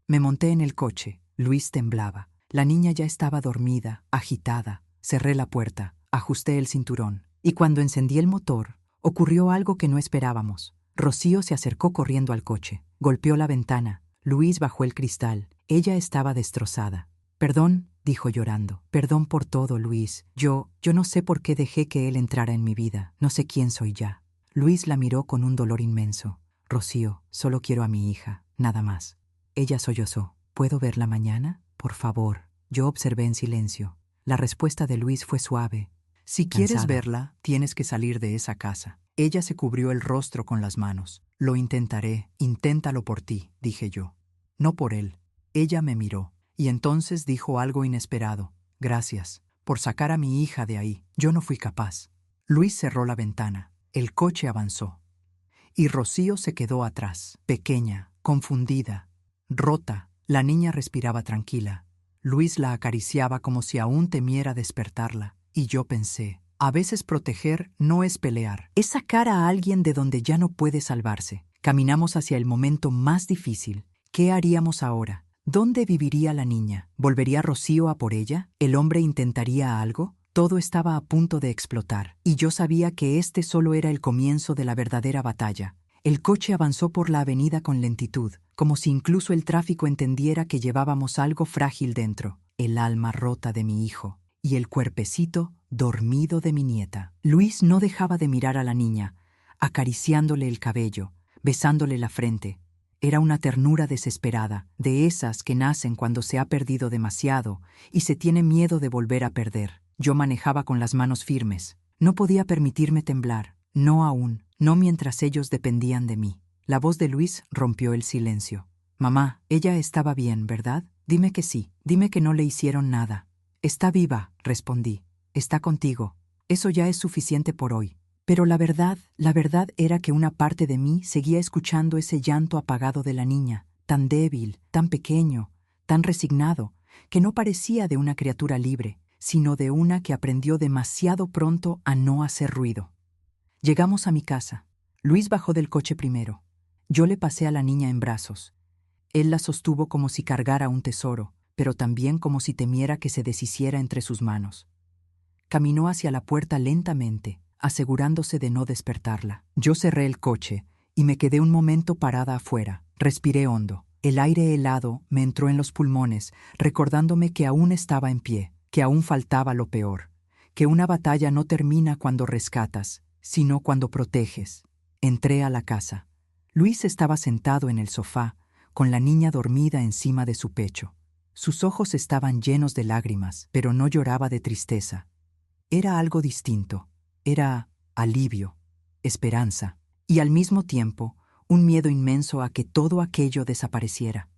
Me monté en el coche. Luis temblaba. La niña ya estaba dormida, agitada. Cerré la puerta, ajusté el cinturón. Y cuando encendí el motor, ocurrió algo que no esperábamos. Rocío se acercó corriendo al coche. Golpeó la ventana. Luis bajó el cristal. Ella estaba destrozada. «Perdón», dijo llorando. «Perdón por todo, Luis. Yo no sé por qué dejé que él entrara en mi vida. No sé quién soy ya». Luis la miró con un dolor inmenso. «Rocío, solo quiero a mi hija, nada más». Ella sollozó. «¿Puedo verla mañana? Por favor». Yo observé en silencio. La respuesta de Luis fue suave. «Si quieres verla, tienes que salir de esa casa». Ella se cubrió el rostro con las manos. «Lo intentaré. Inténtalo por ti», dije yo. «No por él». Ella me miró. Y entonces dijo algo inesperado. «Gracias por sacar a mi hija de ahí. Yo no fui capaz». Luis cerró la ventana. El coche avanzó. Y Rocío se quedó atrás, pequeña, confundida, rota. La niña respiraba tranquila. Luis la acariciaba como si aún temiera despertarla. Y yo pensé: a veces proteger no es pelear, es sacar a alguien de donde ya no puede salvarse. Caminamos hacia el momento más difícil. ¿Qué haríamos ahora? ¿Dónde viviría la niña? ¿Volvería Rocío a por ella? ¿El hombre intentaría algo? Todo estaba a punto de explotar, y yo sabía que este solo era el comienzo de la verdadera batalla. El coche avanzó por la avenida con lentitud, como si incluso el tráfico entendiera que llevábamos algo frágil dentro, el alma rota de mi hijo y el cuerpecito dormido de mi nieta. Luis no dejaba de mirar a la niña, acariciándole el cabello, besándole la frente. Era una ternura desesperada, de esas que nacen cuando se ha perdido demasiado y se tiene miedo de volver a perder. Yo manejaba con las manos firmes. No podía permitirme temblar, no aún, no mientras ellos dependían de mí. La voz de Luis rompió el silencio. «Mamá, ella estaba bien, ¿verdad? Dime que sí, dime que no le hicieron nada». «Está viva», respondí. «Está contigo. Eso ya es suficiente por hoy». Pero la verdad era que una parte de mí seguía escuchando ese llanto apagado de la niña, tan débil, tan pequeño, tan resignado, que no parecía de una criatura libre, sino de una que aprendió demasiado pronto a no hacer ruido. Llegamos a mi casa. Luis bajó del coche primero. Yo le pasé a la niña en brazos. Él la sostuvo como si cargara un tesoro, pero también como si temiera que se deshiciera entre sus manos. Caminó hacia la puerta lentamente, asegurándose de no despertarla. Yo cerré el coche y me quedé un momento parada afuera. Respiré hondo. El aire helado me entró en los pulmones, recordándome que aún estaba en pie, que aún faltaba lo peor, que una batalla no termina cuando rescatas, sino cuando proteges. Entré a la casa. Luis estaba sentado en el sofá, con la niña dormida encima de su pecho. Sus ojos estaban llenos de lágrimas, pero no lloraba de tristeza. Era algo distinto. Era alivio, esperanza, y al mismo tiempo un miedo inmenso a que todo aquello desapareciera.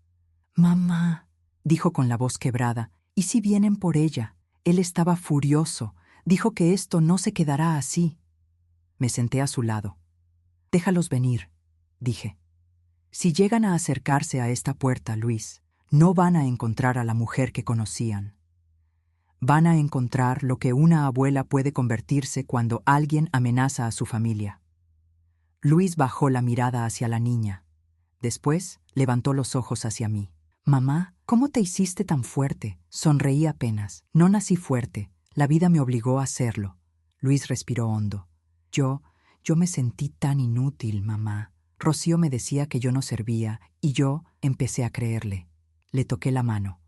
«Mamá», dijo con la voz quebrada, «¿y si vienen por ella?» Él estaba furioso. Dijo que esto no se quedará así. Me senté a su lado. «Déjalos venir», dije. «Si llegan a acercarse a esta puerta, Luis, no van a encontrar a la mujer que conocían. Van a encontrar lo que una abuela puede convertirse cuando alguien amenaza a su familia». Luis bajó la mirada hacia la niña. Después levantó los ojos hacia mí. «Mamá, ¿cómo te hiciste tan fuerte?» Sonreí apenas. «No nací fuerte. La vida me obligó a hacerlo». Luis respiró hondo. Yo me sentí tan inútil, mamá. Rocío me decía que yo no servía y yo empecé a creerle. Le toqué la mano.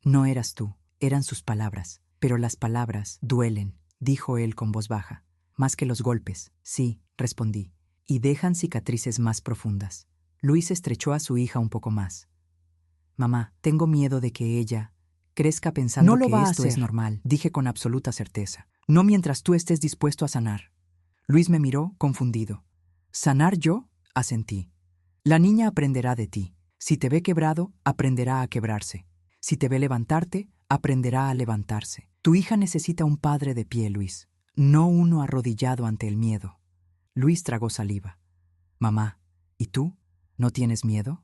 «No eras tú, eran sus palabras. Pero las palabras duelen», dijo él con voz baja. «Más que los golpes». «Sí», respondí, «y dejan cicatrices más profundas». Luis estrechó a su hija un poco más. «Mamá, tengo miedo de que ella crezca pensando que esto es normal», dije con absoluta certeza. «No mientras tú estés dispuesto a sanar». Luis me miró confundido. «¿Sanar yo?», asentí. «La niña aprenderá de ti. Si te ve quebrado, aprenderá a quebrarse. Si te ve levantarte, aprenderá a levantarse. Tu hija necesita un padre de pie, Luis, no uno arrodillado ante el miedo». Luis tragó saliva. «Mamá, ¿y tú? ¿No tienes miedo?».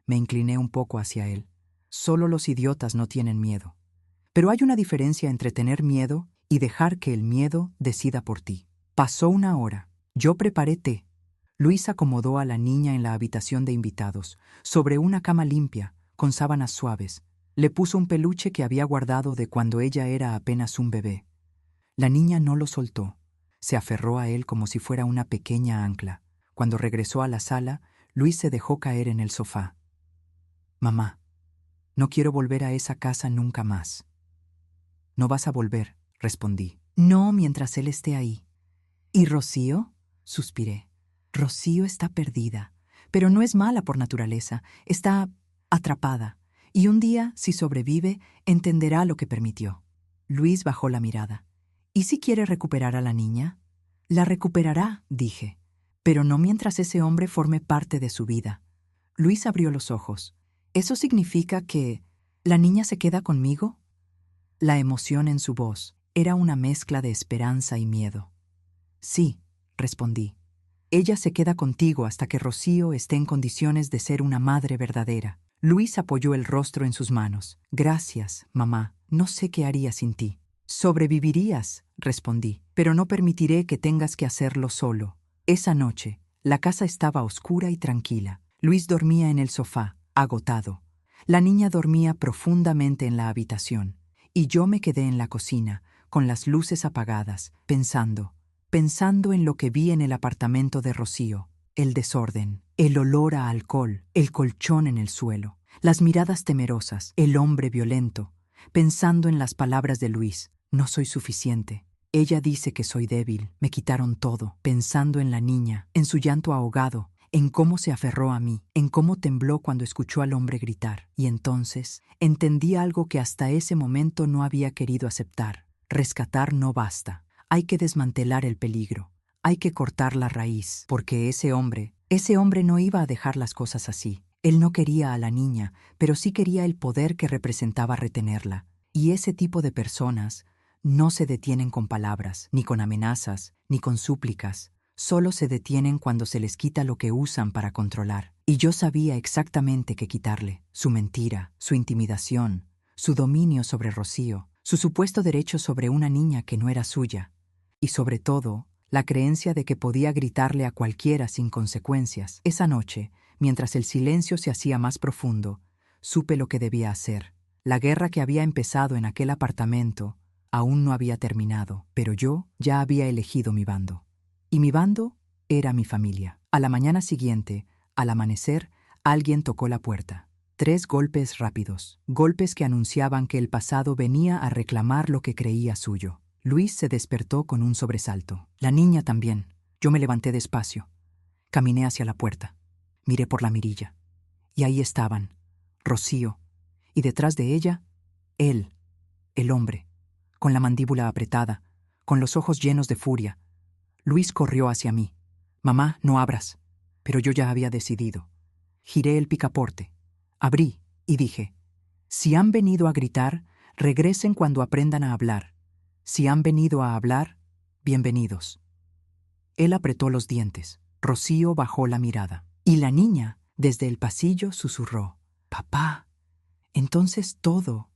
Me incliné un poco hacia él. «Solo los idiotas no tienen miedo. Pero hay una diferencia entre tener miedo y dejar que el miedo decida por ti». Pasó una hora. Yo preparé té. Luis acomodó a la niña en la habitación de invitados, sobre una cama limpia, con sábanas suaves. Le puso un peluche que había guardado de cuando ella era apenas un bebé. La niña no lo soltó. Se aferró a él como si fuera una pequeña ancla. Cuando regresó a la sala, Luis se dejó caer en el sofá. «Mamá, no quiero volver a esa casa nunca más». «No vas a volver», respondí. «No mientras él esté ahí». «¿Y Rocío?», suspiré. «Rocío está perdida, pero no es mala por naturaleza. Está atrapada. Y un día, si sobrevive, entenderá lo que permitió». Luis bajó la mirada. «¿Y si quiere recuperar a la niña?». «La recuperará», dije, «pero no mientras ese hombre forme parte de su vida». Luis abrió los ojos. «¿Eso significa que la niña se queda conmigo?». La emoción en su voz era una mezcla de esperanza y miedo. «Sí», respondí. «Ella se queda contigo hasta que Rocío esté en condiciones de ser una madre verdadera». Luis apoyó el rostro en sus manos. «Gracias, mamá. No sé qué haría sin ti». «Sobrevivirías», respondí, «pero no permitiré que tengas que hacerlo solo». Esa noche, la casa estaba oscura y tranquila. Luis dormía en el sofá, agotado. La niña dormía profundamente en la habitación, y yo me quedé en la cocina, con las luces apagadas, pensando en lo que vi en el apartamento de Rocío, el desorden, el olor a alcohol, el colchón en el suelo, las miradas temerosas, el hombre violento, pensando en las palabras de Luis: «No soy suficiente. Ella dice que soy débil, me quitaron todo», pensando en la niña, en su llanto ahogado, en cómo se aferró a mí, en cómo tembló cuando escuchó al hombre gritar. Y entonces entendí algo que hasta ese momento no había querido aceptar. Rescatar no basta. Hay que desmantelar el peligro. Hay que cortar la raíz, porque ese hombre no iba a dejar las cosas así. Él no quería a la niña, pero sí quería el poder que representaba retenerla. Y ese tipo de personas no se detienen con palabras, ni con amenazas, ni con súplicas. Solo se detienen cuando se les quita lo que usan para controlar. Y yo sabía exactamente qué quitarle: su mentira, su intimidación, su dominio sobre Rocío, su supuesto derecho sobre una niña que no era suya. Y sobre todo, la creencia de que podía gritarle a cualquiera sin consecuencias. Esa noche, mientras el silencio se hacía más profundo, supe lo que debía hacer. La guerra que había empezado en aquel apartamento Aún no había terminado, pero yo ya había elegido mi bando. Y mi bando era mi familia. A la mañana siguiente, al amanecer, alguien tocó la puerta. 3 golpes rápidos, golpes que anunciaban que el pasado venía a reclamar lo que creía suyo. Luis se despertó con un sobresalto. La niña también. Yo me levanté despacio. Caminé hacia la puerta. Miré por la mirilla. Y ahí estaban, Rocío, y detrás de ella, él, el hombre, con la mandíbula apretada, con los ojos llenos de furia. Luis corrió hacia mí. Mamá, no abras. Pero yo ya había decidido. Giré el picaporte. Abrí y dije, si han venido a gritar, regresen cuando aprendan a hablar. Si han venido a hablar, bienvenidos. Él apretó los dientes. Rocío bajó la mirada. Y la niña, desde el pasillo, susurró, «Papá». Entonces todo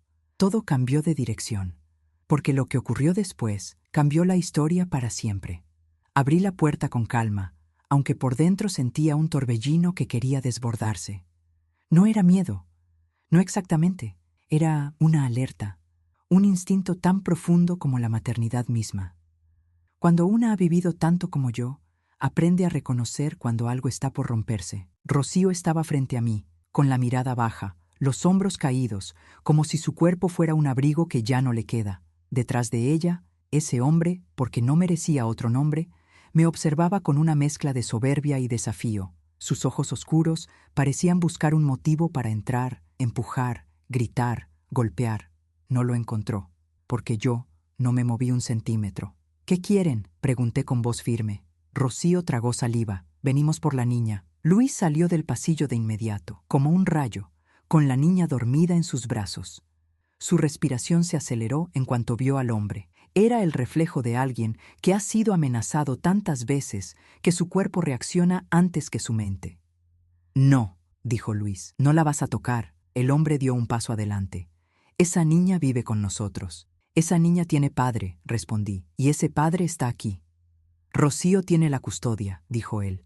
cambió de dirección, porque lo que ocurrió después cambió la historia para siempre. Abrí la puerta con calma, aunque por dentro sentía un torbellino que quería desbordarse. No era miedo, no exactamente, era una alerta, un instinto tan profundo como la maternidad misma. Cuando una ha vivido tanto como yo, aprende a reconocer cuando algo está por romperse. Rocío estaba frente a mí, con la mirada baja, los hombros caídos, como si su cuerpo fuera un abrigo que ya no le queda. Detrás de ella, ese hombre, porque no merecía otro nombre, me observaba con una mezcla de soberbia y desafío. Sus ojos oscuros parecían buscar un motivo para entrar, empujar, gritar, golpear. No lo encontró, porque yo no me moví un centímetro. «¿Qué quieren?», pregunté con voz firme. Rocío tragó saliva. «Venimos por la niña». Luis salió del pasillo de inmediato, como un rayo, con la niña dormida en sus brazos. Su respiración se aceleró en cuanto vio al hombre. Era el reflejo de alguien que ha sido amenazado tantas veces que su cuerpo reacciona antes que su mente. «No», dijo Luis, «no la vas a tocar». El hombre dio un paso adelante. «Esa niña vive con nosotros». «Esa niña tiene padre», respondí, «y ese padre está aquí». «Rocío tiene la custodia», dijo él.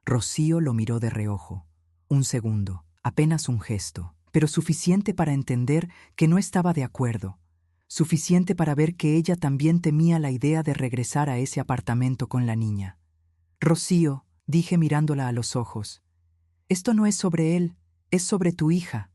Rocío lo miró de reojo. Un segundo, apenas un gesto, pero suficiente para entender que no estaba de acuerdo. Suficiente para ver que ella también temía la idea de regresar a ese apartamento con la niña. «Rocío», dije mirándola a los ojos, «esto no es sobre él, es sobre tu hija».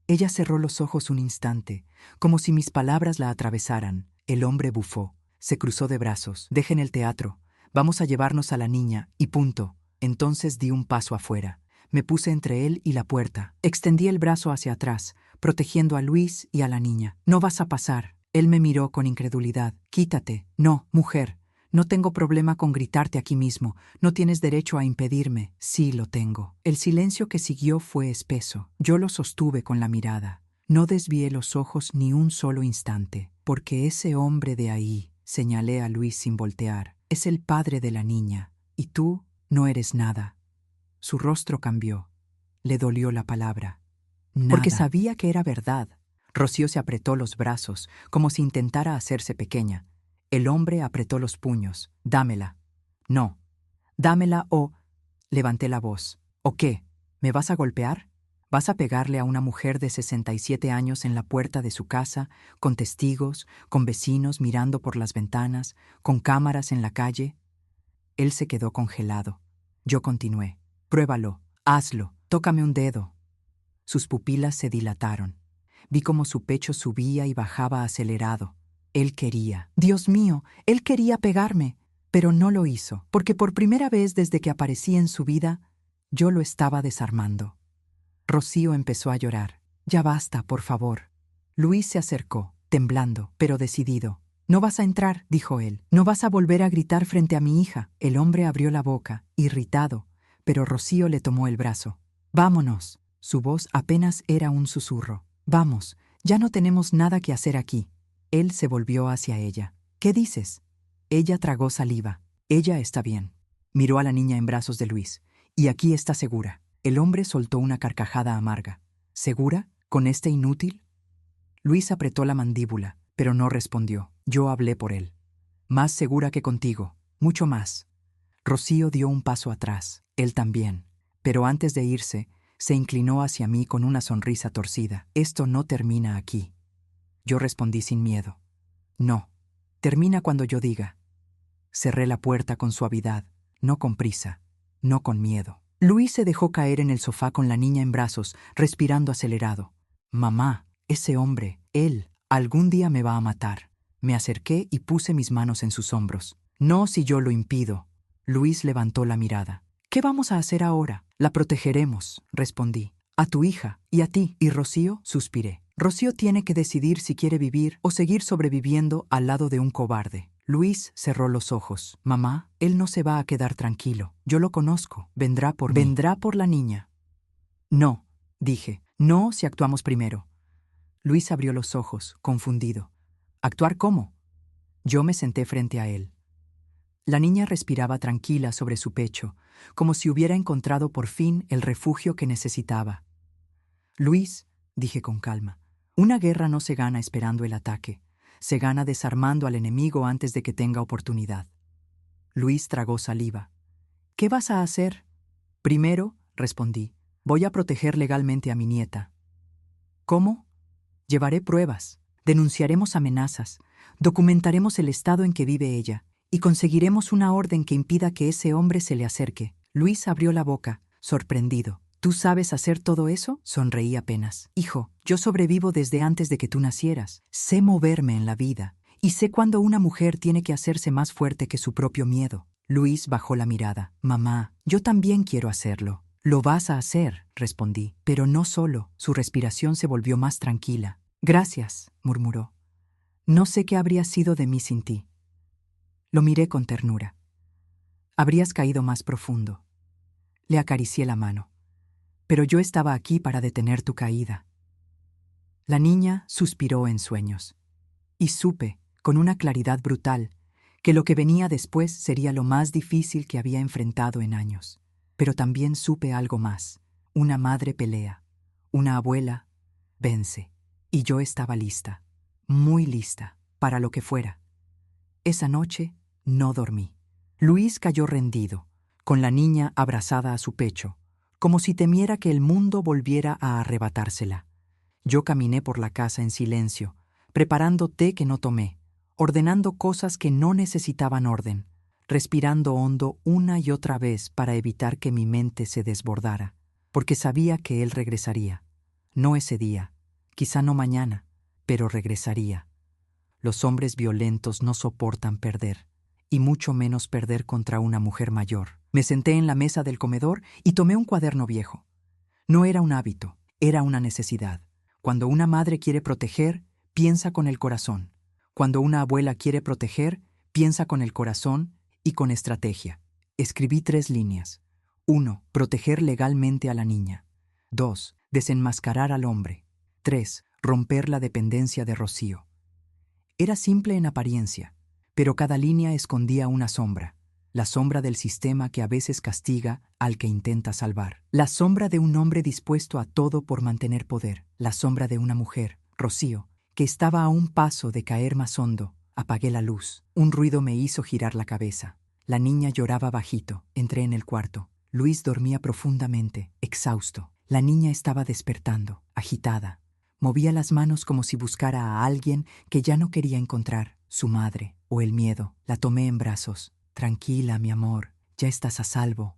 Ella cerró los ojos un instante, como si mis palabras la atravesaran. El hombre bufó, se cruzó de brazos. «Dejen el teatro, vamos a llevarnos a la niña, y punto». Entonces di un paso afuera. Me puse entre él y la puerta. Extendí el brazo hacia atrás, protegiendo a Luis y a la niña. «No vas a pasar». Él me miró con incredulidad. «Quítate». «No, mujer. No tengo problema con gritarte aquí mismo. No tienes derecho a impedirme». «Sí, lo tengo». El silencio que siguió fue espeso. Yo lo sostuve con la mirada. No desvié los ojos ni un solo instante, porque ese hombre de ahí, señalé a Luis sin voltear, es el padre de la niña, y tú no eres nada. Su rostro cambió. Le dolió la palabra. Nada. Porque sabía que era verdad. Rocío se apretó los brazos, como si intentara hacerse pequeña. El hombre apretó los puños. «Dámela». «No». «Dámela o…». Levanté la voz. «¿O qué? ¿Me vas a golpear? ¿Vas a pegarle a una mujer de 67 años en la puerta de su casa, con testigos, con vecinos mirando por las ventanas, con cámaras en la calle?» Él se quedó congelado. Yo continué. «Pruébalo, hazlo, tócame un dedo». Sus pupilas se dilataron. Vi cómo su pecho subía y bajaba acelerado. Él quería. Dios mío, él quería pegarme, pero no lo hizo, porque por primera vez desde que aparecí en su vida, yo lo estaba desarmando. Rocío empezó a llorar. «Ya basta, por favor». Luis se acercó, temblando, pero decidido. «No vas a entrar», dijo él. «No vas a volver a gritar frente a mi hija». El hombre abrió la boca, irritado, pero Rocío le tomó el brazo. «Vámonos». Su voz apenas era un susurro. «Vamos, ya no tenemos nada que hacer aquí». Él se volvió hacia ella. «¿Qué dices?» Ella tragó saliva. «Ella está bien». Miró a la niña en brazos de Luis. «Y aquí está segura». El hombre soltó una carcajada amarga. «¿Segura? ¿Con este inútil?» Luis apretó la mandíbula, pero no respondió. Yo hablé por él. «Más segura que contigo, mucho más». Rocío dio un paso atrás, él también, pero antes de irse, se inclinó hacia mí con una sonrisa torcida. «Esto no termina aquí». Yo respondí sin miedo. No. Termina cuando yo diga. Cerré la puerta con suavidad, no con prisa, no con miedo. Luis se dejó caer en el sofá con la niña en brazos, respirando acelerado. Mamá, ese hombre, él, algún día me va a matar. Me acerqué y puse mis manos en sus hombros. No si yo lo impido. Luis levantó la mirada. ¿Qué vamos a hacer ahora? La protegeremos, respondí. A tu hija y a ti. ¿Y Rocío? Suspiré. Rocío tiene que decidir si quiere vivir o seguir sobreviviendo al lado de un cobarde. Luis cerró los ojos. Mamá, él no se va a quedar tranquilo. Yo lo conozco. Vendrá por mí. Vendrá por la niña. No, dije. No si actuamos primero. Luis abrió los ojos, confundido. ¿Actuar cómo? Yo me senté frente a él. La niña respiraba tranquila sobre su pecho, como si hubiera encontrado por fin el refugio que necesitaba. Luis, dije con calma, una guerra no se gana esperando el ataque. Se gana desarmando al enemigo antes de que tenga oportunidad. Luis tragó saliva. ¿Qué vas a hacer? Primero, respondí, voy a proteger legalmente a mi nieta. ¿Cómo? Llevaré pruebas, denunciaremos amenazas, documentaremos el estado en que vive ella y conseguiremos una orden que impida que ese hombre se le acerque. Luis abrió la boca, sorprendido. ¿Tú sabes hacer todo eso? Sonreí apenas. Hijo, yo sobrevivo desde antes de que tú nacieras. Sé moverme en la vida y sé cuándo una mujer tiene que hacerse más fuerte que su propio miedo. Luis bajó la mirada. Mamá, yo también quiero hacerlo. Lo vas a hacer, respondí, pero no solo. Su respiración se volvió más tranquila. Gracias, murmuró. No sé qué habría sido de mí sin ti. Lo miré con ternura. Habrías caído más profundo. Le acaricié la mano. Pero yo estaba aquí para detener tu caída. La niña suspiró en sueños. Y supe, con una claridad brutal, que lo que venía después sería lo más difícil que había enfrentado en años. Pero también supe algo más. Una madre pelea. Una abuela vence. Y yo estaba lista, muy lista, para lo que fuera. Esa noche no dormí. Luis cayó rendido, con la niña abrazada a su pecho, como si temiera que el mundo volviera a arrebatársela. Yo caminé por la casa en silencio, preparando té que no tomé, ordenando cosas que no necesitaban orden, respirando hondo una y otra vez para evitar que mi mente se desbordara, porque sabía que él regresaría. No ese día, quizá no mañana, pero regresaría. Los hombres violentos no soportan perder, y mucho menos perder contra una mujer mayor. Me senté en la mesa del comedor y tomé un cuaderno viejo. No era un hábito, era una necesidad. Cuando una madre quiere proteger, piensa con el corazón. Cuando una abuela quiere proteger, piensa con el corazón y con estrategia. Escribí 3 líneas. 1. Proteger legalmente a la niña. 2. Desenmascarar al hombre. 3. Romper la dependencia de Rocío. Era simple en apariencia, pero cada línea escondía una sombra. La sombra del sistema que a veces castiga al que intenta salvar. La sombra de un hombre dispuesto a todo por mantener poder. La sombra de una mujer, Rocío, que estaba a un paso de caer más hondo. Apagué la luz. Un ruido me hizo girar la cabeza. La niña lloraba bajito. Entré en el cuarto. Luis dormía profundamente, exhausto. La niña estaba despertando, agitada. Movía las manos como si buscara a alguien que ya no quería encontrar, su madre o el miedo. La tomé en brazos. Tranquila, mi amor, ya estás a salvo.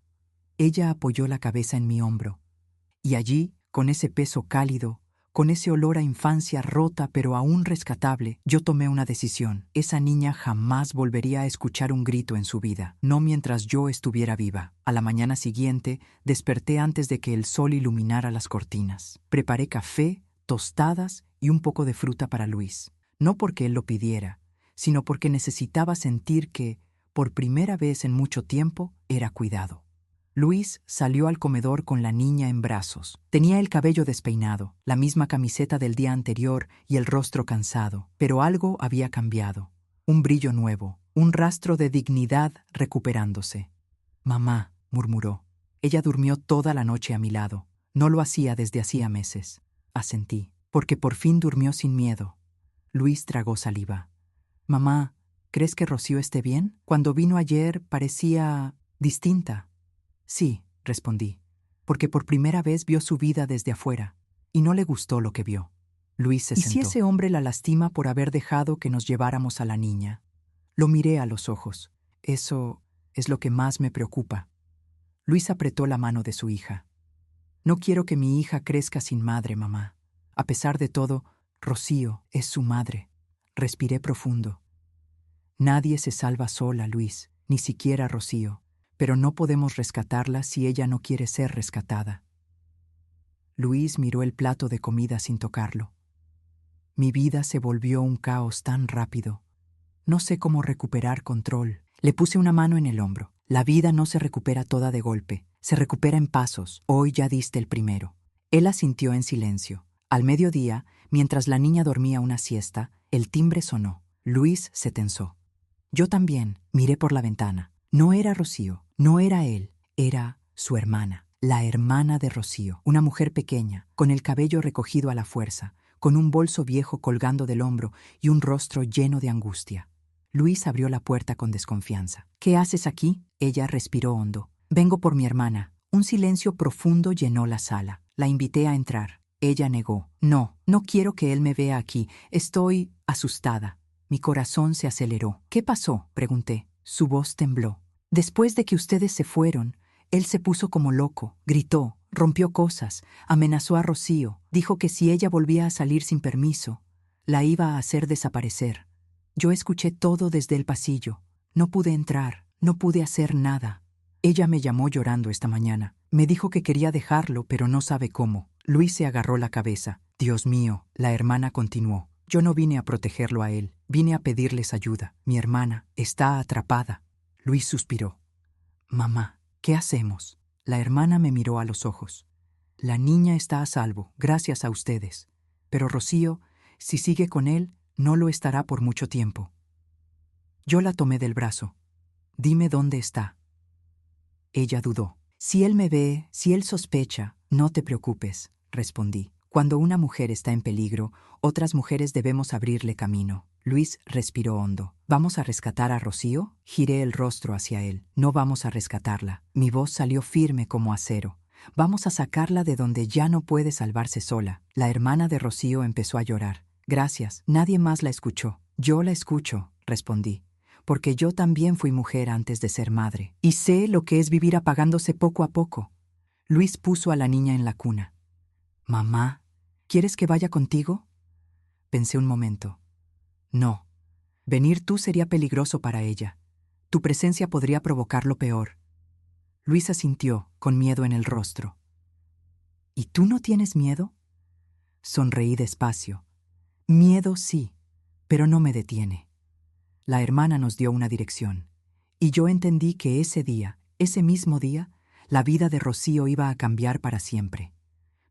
Ella apoyó la cabeza en mi hombro. Y allí, con ese peso cálido, con ese olor a infancia rota pero aún rescatable, yo tomé una decisión. Esa niña jamás volvería a escuchar un grito en su vida, no mientras yo estuviera viva. A la mañana siguiente, desperté antes de que el sol iluminara las cortinas. Preparé café, tostadas y un poco de fruta para Luis. No porque él lo pidiera, sino porque necesitaba sentir que, por primera vez en mucho tiempo, era cuidado. Luis salió al comedor con la niña en brazos. Tenía el cabello despeinado, la misma camiseta del día anterior y el rostro cansado, pero algo había cambiado. Un brillo nuevo, un rastro de dignidad recuperándose. «Mamá», murmuró. Ella durmió toda la noche a mi lado. No lo hacía desde hacía meses. Asentí, porque por fin durmió sin miedo. Luis tragó saliva. «Mamá, ¿crees que Rocío esté bien? Cuando vino ayer parecía distinta». «Sí», respondí, porque por primera vez vio su vida desde afuera, y no le gustó lo que vio. Luis se sentó. ¿Y si ese hombre la lastima por haber dejado que nos lleváramos a la niña? Lo miré a los ojos. Eso es lo que más me preocupa. Luis apretó la mano de su hija. No quiero que mi hija crezca sin madre, mamá. A pesar de todo, Rocío es su madre. Respiré profundo. Nadie se salva sola, Luis, ni siquiera Rocío, pero no podemos rescatarla si ella no quiere ser rescatada. Luis miró el plato de comida sin tocarlo. Mi vida se volvió un caos tan rápido. No sé cómo recuperar control. Le puse una mano en el hombro. La vida no se recupera toda de golpe, se recupera en pasos. Hoy ya diste el primero. Él asintió en silencio. Al mediodía, mientras la niña dormía una siesta, el timbre sonó. Luis se tensó. Yo también miré por la ventana. No era Rocío, no era él, era su hermana, la hermana de Rocío, una mujer pequeña, con el cabello recogido a la fuerza, con un bolso viejo colgando del hombro y un rostro lleno de angustia. Luis abrió la puerta con desconfianza. ¿Qué haces aquí? Ella respiró hondo. Vengo por mi hermana. Un silencio profundo llenó la sala. La invité a entrar. Ella negó. No, no quiero que él me vea aquí. Estoy asustada. Mi corazón se aceleró. ¿Qué pasó?, pregunté. Su voz tembló. Después de que ustedes se fueron, él se puso como loco, gritó, rompió cosas, amenazó a Rocío, dijo que si ella volvía a salir sin permiso, la iba a hacer desaparecer. Yo escuché todo desde el pasillo. No pude entrar, no pude hacer nada. Ella me llamó llorando esta mañana. Me dijo que quería dejarlo, pero no sabe cómo. Luis se agarró la cabeza. Dios mío, la hermana continuó. Yo no vine a protegerlo a él, vine a pedirles ayuda. Mi hermana está atrapada. Luis suspiró. Mamá, ¿qué hacemos? La hermana me miró a los ojos. La niña está a salvo, gracias a ustedes. Pero Rocío, si sigue con él, no lo estará por mucho tiempo. Yo la tomé del brazo. Dime dónde está. Ella dudó. Si él me ve, si él sospecha, no te preocupes, respondí. Cuando una mujer está en peligro, otras mujeres debemos abrirle camino. Luis respiró hondo. ¿Vamos a rescatar a Rocío? Giré el rostro hacia él. No vamos a rescatarla. Mi voz salió firme como acero. Vamos a sacarla de donde ya no puede salvarse sola. La hermana de Rocío empezó a llorar. Gracias. Nadie más la escuchó. Yo la escucho, respondí, porque yo también fui mujer antes de ser madre. Y sé lo que es vivir apagándose poco a poco. Luis puso a la niña en la cuna. Mamá, ¿quieres que vaya contigo? Pensé un momento. No. Venir tú sería peligroso para ella. Tu presencia podría provocar lo peor. Luis asintió, con miedo en el rostro. ¿Y tú no tienes miedo? Sonreí despacio. Miedo sí, pero no me detiene. La hermana nos dio una dirección, y yo entendí que ese día, ese mismo día, la vida de Rocío iba a cambiar para siempre.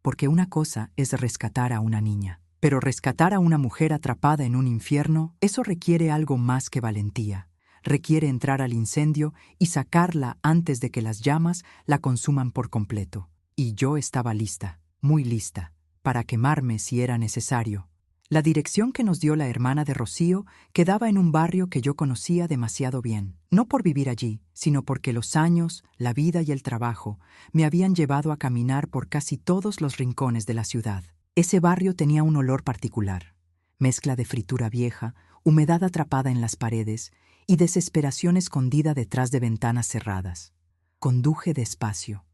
Porque una cosa es rescatar a una niña, pero rescatar a una mujer atrapada en un infierno, eso requiere algo más que valentía. Requiere entrar al incendio y sacarla antes de que las llamas la consuman por completo. Y yo estaba lista, muy lista, para quemarme si era necesario. La dirección que nos dio la hermana de Rocío quedaba en un barrio que yo conocía demasiado bien, no por vivir allí, sino porque los años, la vida y el trabajo me habían llevado a caminar por casi todos los rincones de la ciudad. Ese barrio tenía un olor particular, mezcla de fritura vieja, humedad atrapada en las paredes y desesperación escondida detrás de ventanas cerradas. Conduje despacio,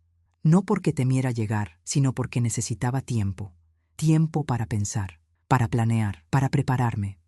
no porque temiera llegar, sino porque necesitaba tiempo, tiempo para pensar, para planear, para prepararme.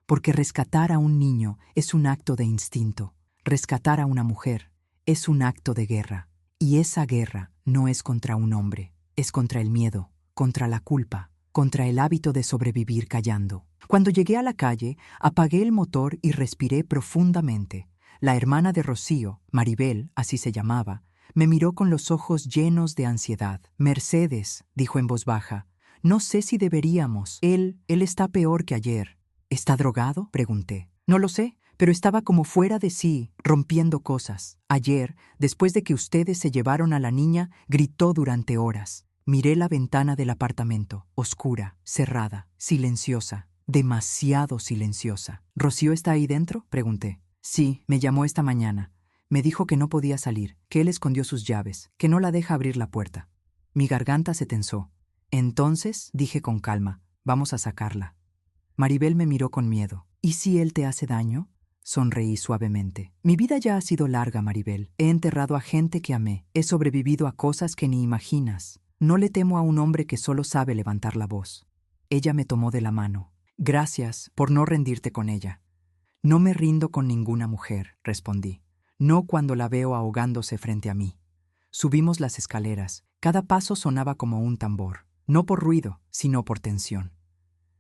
Porque rescatar a un niño es un acto de instinto. Rescatar a una mujer es un acto de guerra. Y esa guerra no es contra un hombre, es contra el miedo, contra la culpa, contra el hábito de sobrevivir callando. Cuando llegué a la calle, apagué el motor y respiré profundamente. La hermana de Rocío, Maribel, así se llamaba, me miró con los ojos llenos de ansiedad. Mercedes, dijo en voz baja, no sé si deberíamos. Él está peor que ayer. ¿Está drogado?, pregunté. No lo sé, pero estaba como fuera de sí, rompiendo cosas. Ayer, después de que ustedes se llevaron a la niña, gritó durante horas. Miré la ventana del apartamento, oscura, cerrada, silenciosa, demasiado silenciosa. ¿Rocío está ahí dentro?, pregunté. Sí, me llamó esta mañana. Me dijo que no podía salir, que él escondió sus llaves, que no la deja abrir la puerta. Mi garganta se tensó. Entonces, dije con calma, Vamos a sacarla. Maribel me miró con miedo. ¿Y si él te hace daño? Sonreí suavemente. Mi vida ya ha sido larga, Maribel. He enterrado a gente que amé. He sobrevivido a cosas que ni imaginas. No le temo a un hombre que solo sabe levantar la voz. Ella me tomó de la mano. Gracias por no rendirte con ella. No me rindo con ninguna mujer, respondí. No cuando la veo ahogándose frente a mí. Subimos las escaleras. Cada paso sonaba como un tambor. No por ruido, sino por tensión.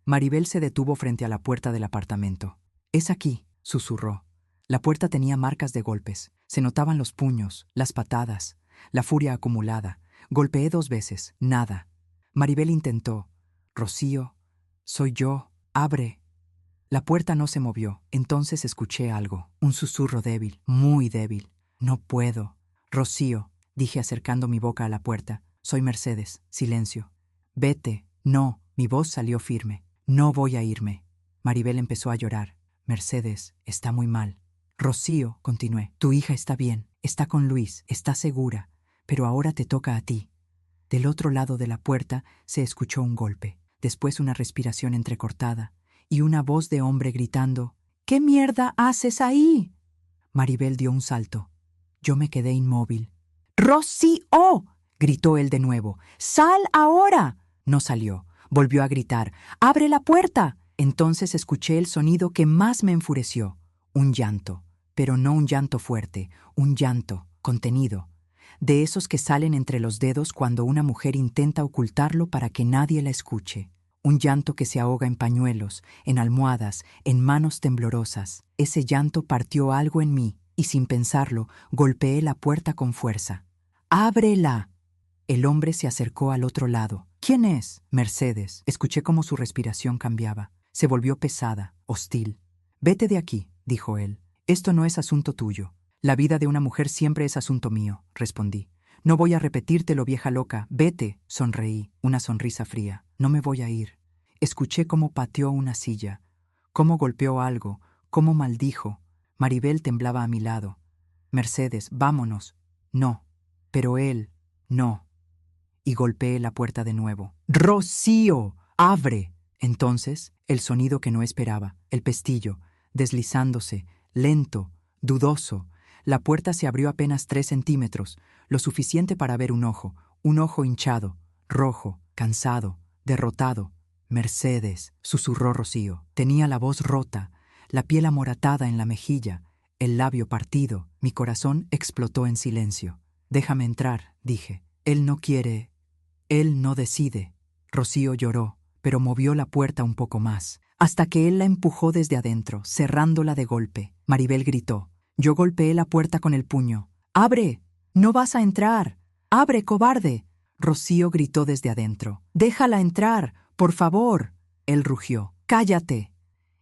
Maribel se detuvo frente a la puerta del apartamento. «Es aquí», susurró. La puerta tenía marcas de golpes. Se notaban los puños, las patadas, la furia acumulada. Golpeé 2 veces. Nada. Maribel intentó. «Rocío, soy yo. Abre». La puerta no se movió. Entonces escuché algo. Un susurro débil, muy débil. «No puedo». «Rocío», dije acercando mi boca a la puerta. «Soy Mercedes». Silencio. «Vete». «No». Mi voz salió firme. «No voy a irme». Maribel empezó a llorar. «Mercedes, está muy mal». «Rocío», continué, «tu hija está bien, está con Luis, está segura, pero ahora te toca a ti». Del otro lado de la puerta se escuchó un golpe, después una respiración entrecortada y una voz de hombre gritando: «¿Qué mierda haces ahí?». Maribel dio un salto. Yo me quedé inmóvil. «¡Rocío!», gritó él de nuevo. «¡Sal ahora!». No salió. Volvió a gritar: «¡Abre la puerta!». Entonces escuché el sonido que más me enfureció. Un llanto, pero no un llanto fuerte, un llanto contenido, de esos que salen entre los dedos cuando una mujer intenta ocultarlo para que nadie la escuche. Un llanto que se ahoga en pañuelos, en almohadas, en manos temblorosas. Ese llanto partió algo en mí y sin pensarlo golpeé la puerta con fuerza. «¡Ábrela!». El hombre se acercó al otro lado. «¿Quién es?». «Mercedes». Escuché cómo su respiración cambiaba. Se volvió pesada, hostil. «Vete de aquí», dijo él. «Esto no es asunto tuyo. La vida de una mujer siempre es asunto mío», respondí. «No voy a repetírtelo, vieja loca. Vete», sonreí, una sonrisa fría. «No me voy a ir». Escuché cómo pateó una silla, cómo golpeó algo, cómo maldijo. Maribel temblaba a mi lado. «Mercedes, vámonos». «No». «Pero él». «No». Y golpeé la puerta de nuevo. «¡Rocío! ¡Abre!». Entonces, el sonido que no esperaba, el pestillo, deslizándose, lento, dudoso. La puerta se abrió apenas 3 centímetros, lo suficiente para ver un ojo hinchado, rojo, cansado, derrotado. «Mercedes», susurró Rocío. Tenía la voz rota, la piel amoratada en la mejilla, el labio partido. Mi corazón explotó en silencio. «Déjame entrar», dije. «Él no quiere. Él no decide». Rocío lloró, pero movió la puerta un poco más, hasta que él la empujó desde adentro, cerrándola de golpe. Maribel gritó. Yo golpeé la puerta con el puño. «¡Abre! ¡No vas a entrar! ¡Abre, cobarde!». Rocío gritó desde adentro. «¡Déjala entrar! ¡Por favor!». Él rugió. «¡Cállate!».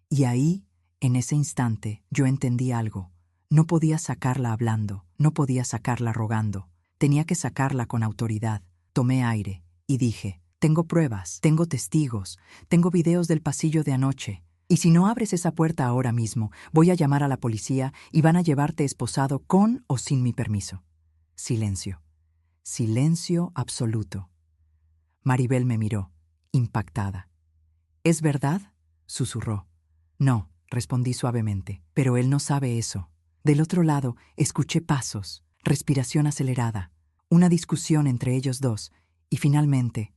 Y ahí, en ese instante, yo entendí algo. No podía sacarla hablando, no podía sacarla rogando. Tenía que sacarla con autoridad. Tomé aire y dije: «Tengo pruebas, tengo testigos, tengo videos del pasillo de anoche. Y si no abres esa puerta ahora mismo, voy a llamar a la policía y van a llevarte esposado con o sin mi permiso». Silencio. Silencio absoluto. Maribel me miró, impactada. «¿Es verdad?», susurró. «No», respondí suavemente, «pero él no sabe eso». Del otro lado, escuché pasos, respiración acelerada, una discusión entre ellos dos, y finalmente,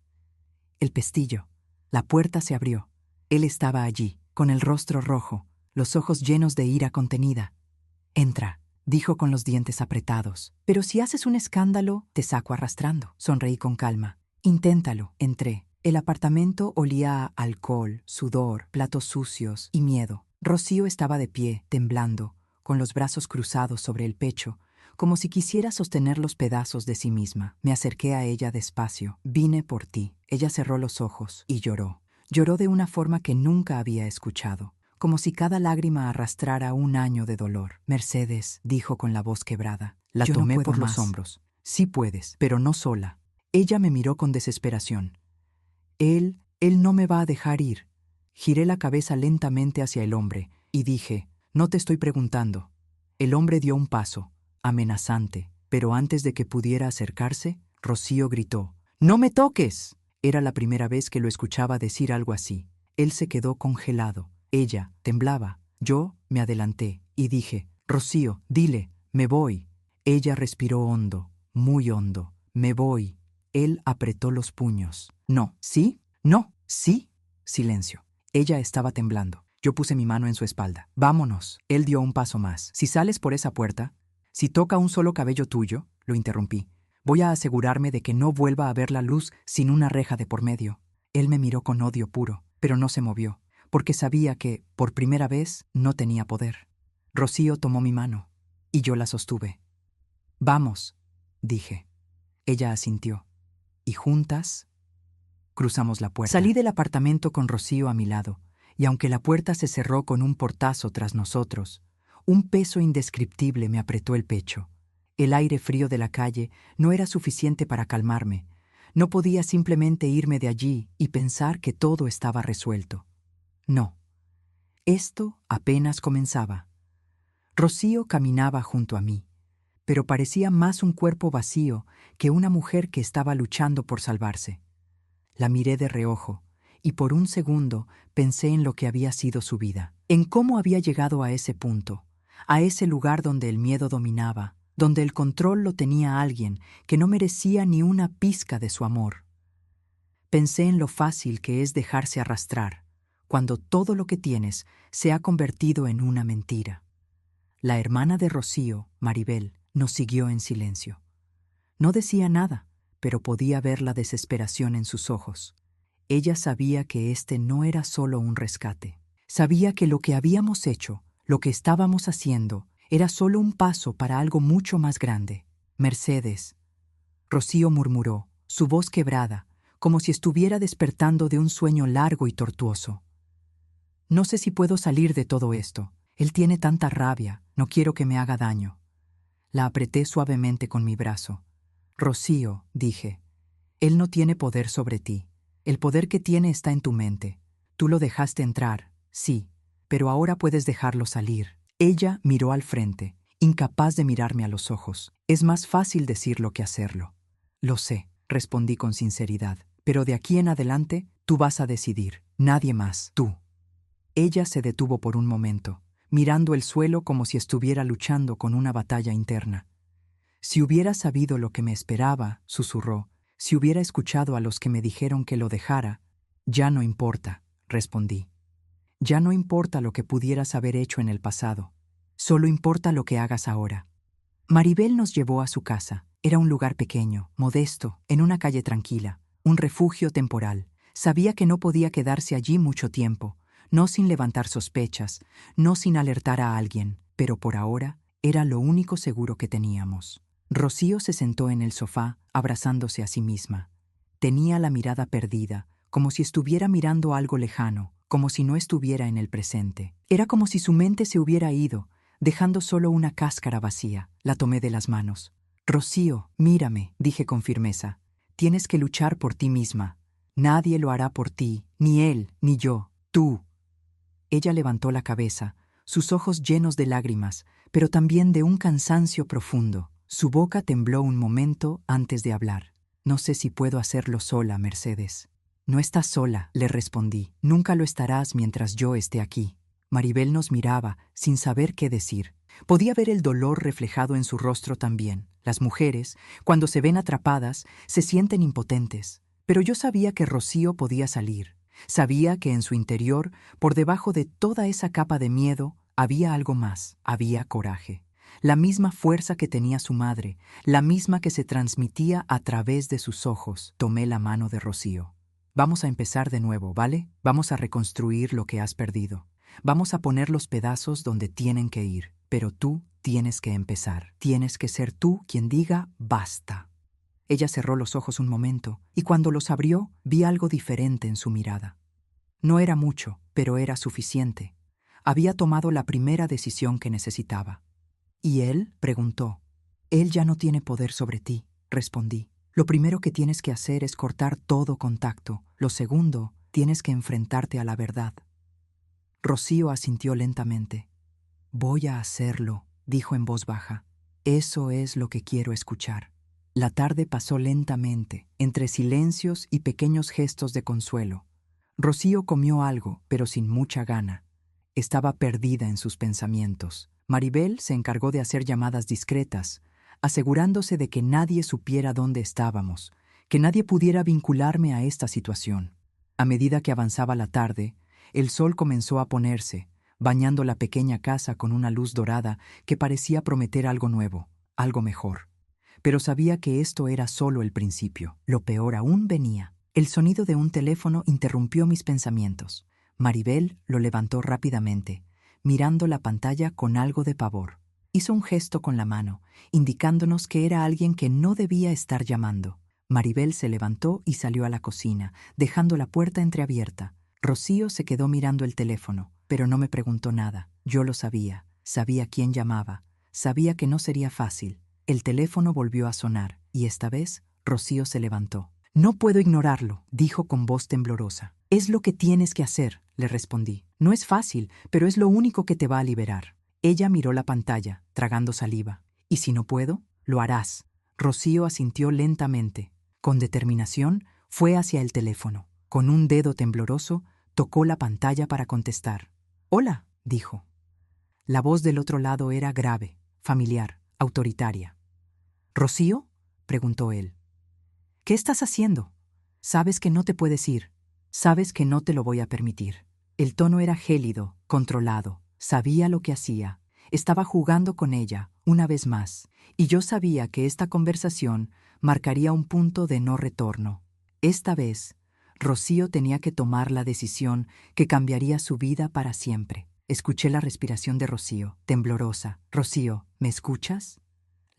el pestillo. La puerta se abrió. Él estaba allí, con el rostro rojo, los ojos llenos de ira contenida. «Entra», dijo con los dientes apretados. «Pero si haces un escándalo, te saco arrastrando». Sonreí con calma. «Inténtalo». Entré. El apartamento olía a alcohol, sudor, platos sucios y miedo. Rocío estaba de pie, temblando, con los brazos cruzados sobre el pecho, como si quisiera sostener los pedazos de sí misma. Me acerqué a ella despacio. «Vine por ti». Ella cerró los ojos y lloró. Lloró de una forma que nunca había escuchado, como si cada lágrima arrastrara un año de dolor. «Mercedes», dijo con la voz quebrada. La tomé por los hombros. «Sí puedes, pero no sola». Ella me miró con desesperación. Él no me va a dejar ir». Giré la cabeza lentamente hacia el hombre y dije: «No te estoy preguntando». El hombre dio un paso, amenazante, pero antes de que pudiera acercarse, Rocío gritó: «¡No me toques!». Era la primera vez que lo escuchaba decir algo así. Él se quedó congelado. Ella temblaba. Yo me adelanté y dije, Rocío, dile, me voy. Ella respiró hondo, muy hondo. Me voy. Él apretó los puños. No, ¿sí? No, ¿sí? Silencio. Ella estaba temblando. Yo puse mi mano en su espalda. Vámonos. Él dio un paso más. Si sales por esa puerta, si toca un solo cabello tuyo, lo interrumpí. Voy a asegurarme de que no vuelva a ver la luz sin una reja de por medio. Él me miró con odio puro, pero no se movió, porque sabía que, por primera vez, no tenía poder. Rocío tomó mi mano, y yo la sostuve. Vamos, dije. Ella asintió, y juntas cruzamos la puerta. Salí del apartamento con Rocío a mi lado, y aunque la puerta se cerró con un portazo tras nosotros, un peso indescriptible me apretó el pecho. El aire frío de la calle no era suficiente para calmarme. No podía simplemente irme de allí y pensar que todo estaba resuelto. No. Esto apenas comenzaba. Rocío caminaba junto a mí, pero parecía más un cuerpo vacío que una mujer que estaba luchando por salvarse. La miré de reojo, y por un segundo pensé en lo que había sido su vida, en cómo había llegado a ese punto, a ese lugar donde el miedo dominaba, donde el control lo tenía alguien que no merecía ni una pizca de su amor. Pensé en lo fácil que es dejarse arrastrar, cuando todo lo que tienes se ha convertido en una mentira. La hermana de Rocío, Maribel, nos siguió en silencio. No decía nada, pero podía ver la desesperación en sus ojos. Ella sabía que este no era solo un rescate. Sabía que lo que habíamos hecho, lo que estábamos haciendo, era solo un paso para algo mucho más grande. Mercedes. Rocío murmuró, su voz quebrada, como si estuviera despertando de un sueño largo y tortuoso. No sé si puedo salir de todo esto. Él tiene tanta rabia, no quiero que me haga daño. La apreté suavemente con mi brazo. Rocío, dije, él no tiene poder sobre ti. El poder que tiene está en tu mente. Tú lo dejaste entrar, sí, pero ahora puedes dejarlo salir. Ella miró al frente, incapaz de mirarme a los ojos. Es más fácil decirlo que hacerlo. Lo sé, respondí con sinceridad, pero de aquí en adelante tú vas a decidir, nadie más, tú. Ella se detuvo por un momento, mirando el suelo como si estuviera luchando con una batalla interna. Si hubiera sabido lo que me esperaba, susurró, si hubiera escuchado a los que me dijeron que lo dejara, ya no importa, respondí. Ya no importa lo que pudieras haber hecho en el pasado, solo importa lo que hagas ahora. Maribel nos llevó a su casa. Era un lugar pequeño, modesto, en una calle tranquila, un refugio temporal. Sabía que no podía quedarse allí mucho tiempo, no sin levantar sospechas, no sin alertar a alguien, pero por ahora era lo único seguro que teníamos. Rocío se sentó en el sofá, abrazándose a sí misma. Tenía la mirada perdida, como si estuviera mirando algo lejano, como si no estuviera en el presente. Era como si su mente se hubiera ido, dejando solo una cáscara vacía. La tomé de las manos. Rocío, mírame, dije con firmeza. Tienes que luchar por ti misma. Nadie lo hará por ti, ni él, ni yo, tú. Ella levantó la cabeza, sus ojos llenos de lágrimas, pero también de un cansancio profundo. Su boca tembló un momento antes de hablar. No sé si puedo hacerlo sola, Mercedes. No estás sola, le respondí. Nunca lo estarás mientras yo esté aquí. Maribel nos miraba, sin saber qué decir. Podía ver el dolor reflejado en su rostro también. Las mujeres, cuando se ven atrapadas, se sienten impotentes. Pero yo sabía que Rocío podía salir. Sabía que en su interior, por debajo de toda esa capa de miedo, había algo más, había coraje. La misma fuerza que tenía su madre, la misma que se transmitía a través de sus ojos. Tomé la mano de Rocío. Vamos a empezar de nuevo, ¿vale? Vamos a reconstruir lo que has perdido. Vamos a poner los pedazos donde tienen que ir. Pero tú tienes que empezar. Tienes que ser tú quien diga basta. Ella cerró los ojos un momento, y cuando los abrió, vi algo diferente en su mirada. No era mucho, pero era suficiente. Había tomado la primera decisión que necesitaba. ¿Y él? Preguntó. Él ya no tiene poder sobre ti, respondí. Lo primero que tienes que hacer es cortar todo contacto. Lo segundo, tienes que enfrentarte a la verdad. Rocío asintió lentamente. Voy a hacerlo, dijo en voz baja. Eso es lo que quiero escuchar. La tarde pasó lentamente, entre silencios y pequeños gestos de consuelo. Rocío comió algo, pero sin mucha gana. Estaba perdida en sus pensamientos. Maribel se encargó de hacer llamadas discretas, asegurándose de que nadie supiera dónde estábamos, que nadie pudiera vincularme a esta situación. A medida que avanzaba la tarde, el sol comenzó a ponerse, bañando la pequeña casa con una luz dorada que parecía prometer algo nuevo, algo mejor. Pero sabía que esto era solo el principio. Lo peor aún venía. El sonido de un teléfono interrumpió mis pensamientos. Maribel lo levantó rápidamente, mirando la pantalla con algo de pavor. Hizo un gesto con la mano, indicándonos que era alguien que no debía estar llamando. Maribel se levantó y salió a la cocina, dejando la puerta entreabierta. Rocío se quedó mirando el teléfono, pero no me preguntó nada. Yo lo sabía. Sabía quién llamaba. Sabía que no sería fácil. El teléfono volvió a sonar, y esta vez Rocío se levantó. «No puedo ignorarlo», dijo con voz temblorosa. «Es lo que tienes que hacer», le respondí. «No es fácil, pero es lo único que te va a liberar». Ella miró la pantalla, tragando saliva. «¿Y si no puedo? Lo harás». Rocío asintió lentamente. Con determinación, fue hacia el teléfono. Con un dedo tembloroso, tocó la pantalla para contestar. «Hola», dijo. La voz del otro lado era grave, familiar, autoritaria. «¿Rocío?», preguntó él. «¿Qué estás haciendo? Sabes que no te puedes ir. Sabes que no te lo voy a permitir». El tono era gélido, controlado. Sabía lo que hacía. Estaba jugando con ella, una vez más, y yo sabía que esta conversación marcaría un punto de no retorno. Esta vez, Rocío tenía que tomar la decisión que cambiaría su vida para siempre. Escuché la respiración de Rocío, temblorosa. «Rocío, ¿me escuchas?».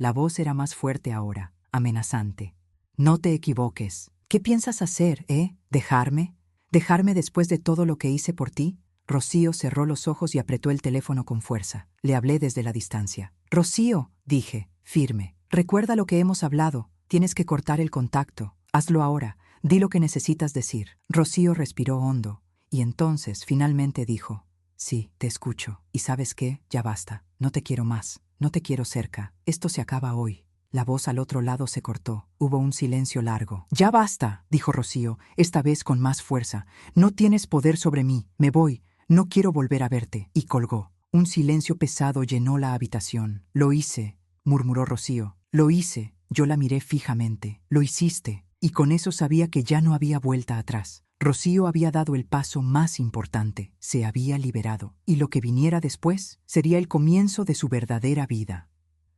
La voz era más fuerte ahora, amenazante. «No te equivoques. ¿Qué piensas hacer, ¿Dejarme? ¿Dejarme después de todo lo que hice por ti?». Rocío cerró los ojos y apretó el teléfono con fuerza. Le hablé desde la distancia. «Rocío», dije, firme, «recuerda lo que hemos hablado. Tienes que cortar el contacto. Hazlo ahora. Di lo que necesitas decir». Rocío respiró hondo, y entonces finalmente dijo, «Sí, te escucho. ¿Y sabes qué? Ya basta. No te quiero más. No te quiero cerca. Esto se acaba hoy». La voz al otro lado se cortó. Hubo un silencio largo. «Ya basta», dijo Rocío, esta vez con más fuerza. «No tienes poder sobre mí. Me voy. No quiero volver a verte». Y colgó. Un silencio pesado llenó la habitación. «Lo hice», murmuró Rocío. «Lo hice». Yo la miré fijamente. «Lo hiciste». Y con eso sabía que ya no había vuelta atrás. Rocío había dado el paso más importante. Se había liberado. Y lo que viniera después sería el comienzo de su verdadera vida.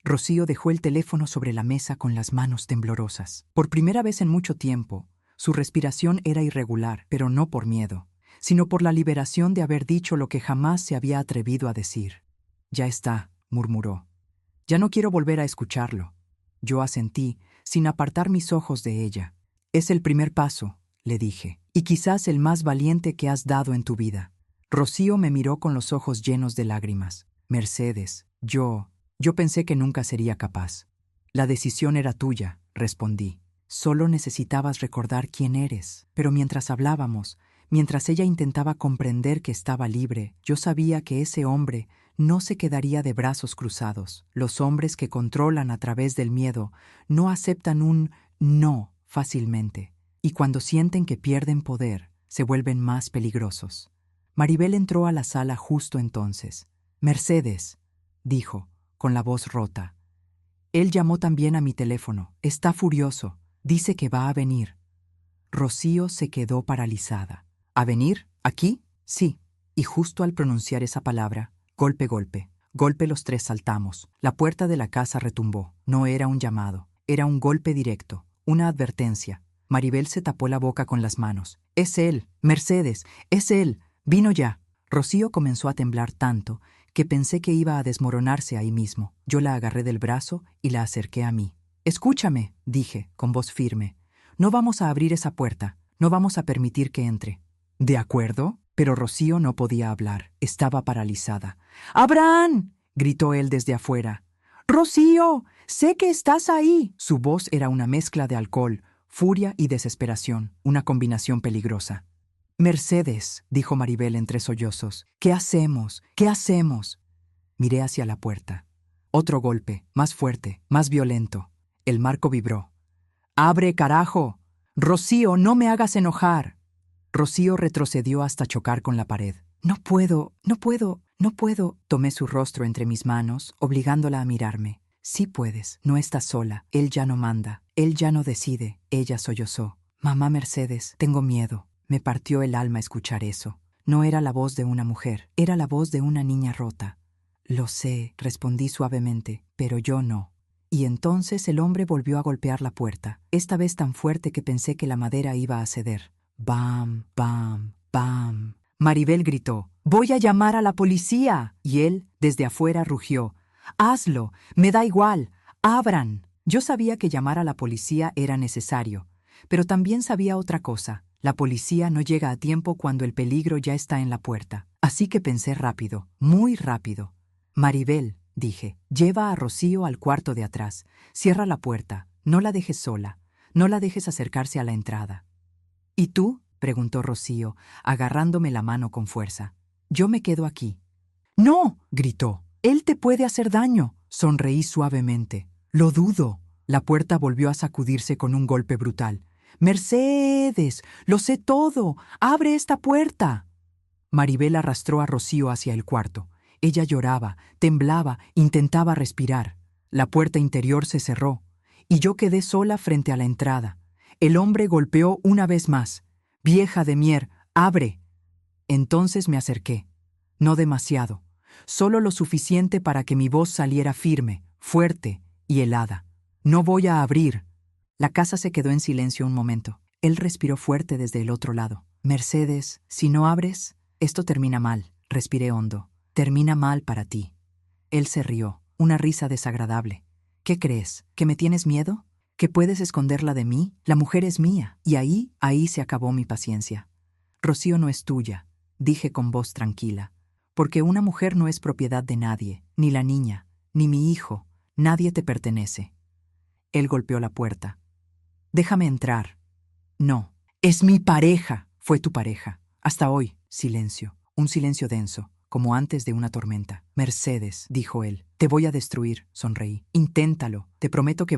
Rocío dejó el teléfono sobre la mesa con las manos temblorosas. Por primera vez en mucho tiempo, su respiración era irregular, pero no por miedo, sino por la liberación de haber dicho lo que jamás se había atrevido a decir. «Ya está», murmuró. «Ya no quiero volver a escucharlo». Yo asentí, sin apartar mis ojos de ella. «Es el primer paso», le dije, «y quizás el más valiente que has dado en tu vida». Rocío me miró con los ojos llenos de lágrimas. «Mercedes, yo pensé que nunca sería capaz». «La decisión era tuya», respondí. «Solo necesitabas recordar quién eres». Pero mientras hablábamos, mientras ella intentaba comprender que estaba libre, yo sabía que ese hombre no se quedaría de brazos cruzados. Los hombres que controlan a través del miedo no aceptan un no fácilmente, y cuando sienten que pierden poder, se vuelven más peligrosos. Maribel entró a la sala justo entonces. «Mercedes», dijo, con la voz rota. «Él llamó también a mi teléfono. Está furioso. Dice que va a venir». Rocío se quedó paralizada. «¿A venir? ¿Aquí?». «Sí». Y justo al pronunciar esa palabra, golpe, golpe, golpe, los tres saltamos. La puerta de la casa retumbó. No era un llamado. Era un golpe directo. Una advertencia. Maribel se tapó la boca con las manos. «Es él. Mercedes. Es él. Vino ya». Rocío comenzó a temblar tanto que pensé que iba a desmoronarse ahí mismo. Yo la agarré del brazo y la acerqué a mí. «Escúchame», dije, con voz firme. «No vamos a abrir esa puerta. No vamos a permitir que entre». «¿De acuerdo?». Pero Rocío no podía hablar. Estaba paralizada. «¡Abraham!», gritó él desde afuera. «¡Rocío! ¡Sé que estás ahí!». Su voz era una mezcla de alcohol, furia y desesperación, una combinación peligrosa. «Mercedes», dijo Maribel entre sollozos, «¿qué hacemos? ¿Qué hacemos?». Miré hacia la puerta. Otro golpe, más fuerte, más violento. El marco vibró. ¡Abre, carajo! Rocío, no me hagas enojar. Rocío retrocedió hasta chocar con la pared. No puedo, no puedo, no puedo. Tomé su rostro entre mis manos, obligándola a mirarme. Sí puedes, no estás sola. Él ya no manda, él ya no decide. Ella sollozó. Mamá Mercedes, tengo miedo. Me partió el alma escuchar eso. No era la voz de una mujer, era la voz de una niña rota. Lo sé, respondí suavemente, pero yo no. Y entonces el hombre volvió a golpear la puerta, esta vez tan fuerte que pensé que la madera iba a ceder. ¡Bam, bam, bam! Maribel gritó, «¡Voy a llamar a la policía!» Y él, desde afuera, rugió, «¡Hazlo! ¡Me da igual! ¡Abran!» Yo sabía que llamar a la policía era necesario, pero también sabía otra cosa. La policía no llega a tiempo cuando el peligro ya está en la puerta. Así que pensé rápido, muy rápido. «Maribel», dije, «lleva a Rocío al cuarto de atrás. Cierra la puerta. No la dejes sola. No la dejes acercarse a la entrada». «¿Y tú?», preguntó Rocío, agarrándome la mano con fuerza. «Yo me quedo aquí». «¡No!», gritó. «Él te puede hacer daño». Sonreí suavemente. «Lo dudo». La puerta volvió a sacudirse con un golpe brutal. «Mercedes, lo sé todo. ¡Abre esta puerta!». Maribel arrastró a Rocío hacia el cuarto. Ella lloraba, temblaba, intentaba respirar. La puerta interior se cerró, y yo quedé sola frente a la entrada. El hombre golpeó una vez más. «Vieja de mier, abre». Entonces me acerqué. No demasiado, solo lo suficiente para que mi voz saliera firme, fuerte y helada. «No voy a abrir». La casa se quedó en silencio un momento. Él respiró fuerte desde el otro lado. «Mercedes, si no abres, esto termina mal». Respiré hondo. «Termina mal para ti». Él se rió, una risa desagradable. «¿Qué crees? ¿Que me tienes miedo? ¿Que puedes esconderla de mí? La mujer es mía». Y ahí se acabó mi paciencia. «Rocío no es tuya», dije con voz tranquila, «porque una mujer no es propiedad de nadie, ni la niña, ni mi hijo. Nadie te pertenece». Él golpeó la puerta. «Déjame entrar». «No, es mi pareja». «Fue tu pareja. Hasta hoy». Silencio, un silencio denso, como antes de una tormenta. «Mercedes», dijo él, «te voy a destruir». Sonreí. «Inténtalo. Te prometo que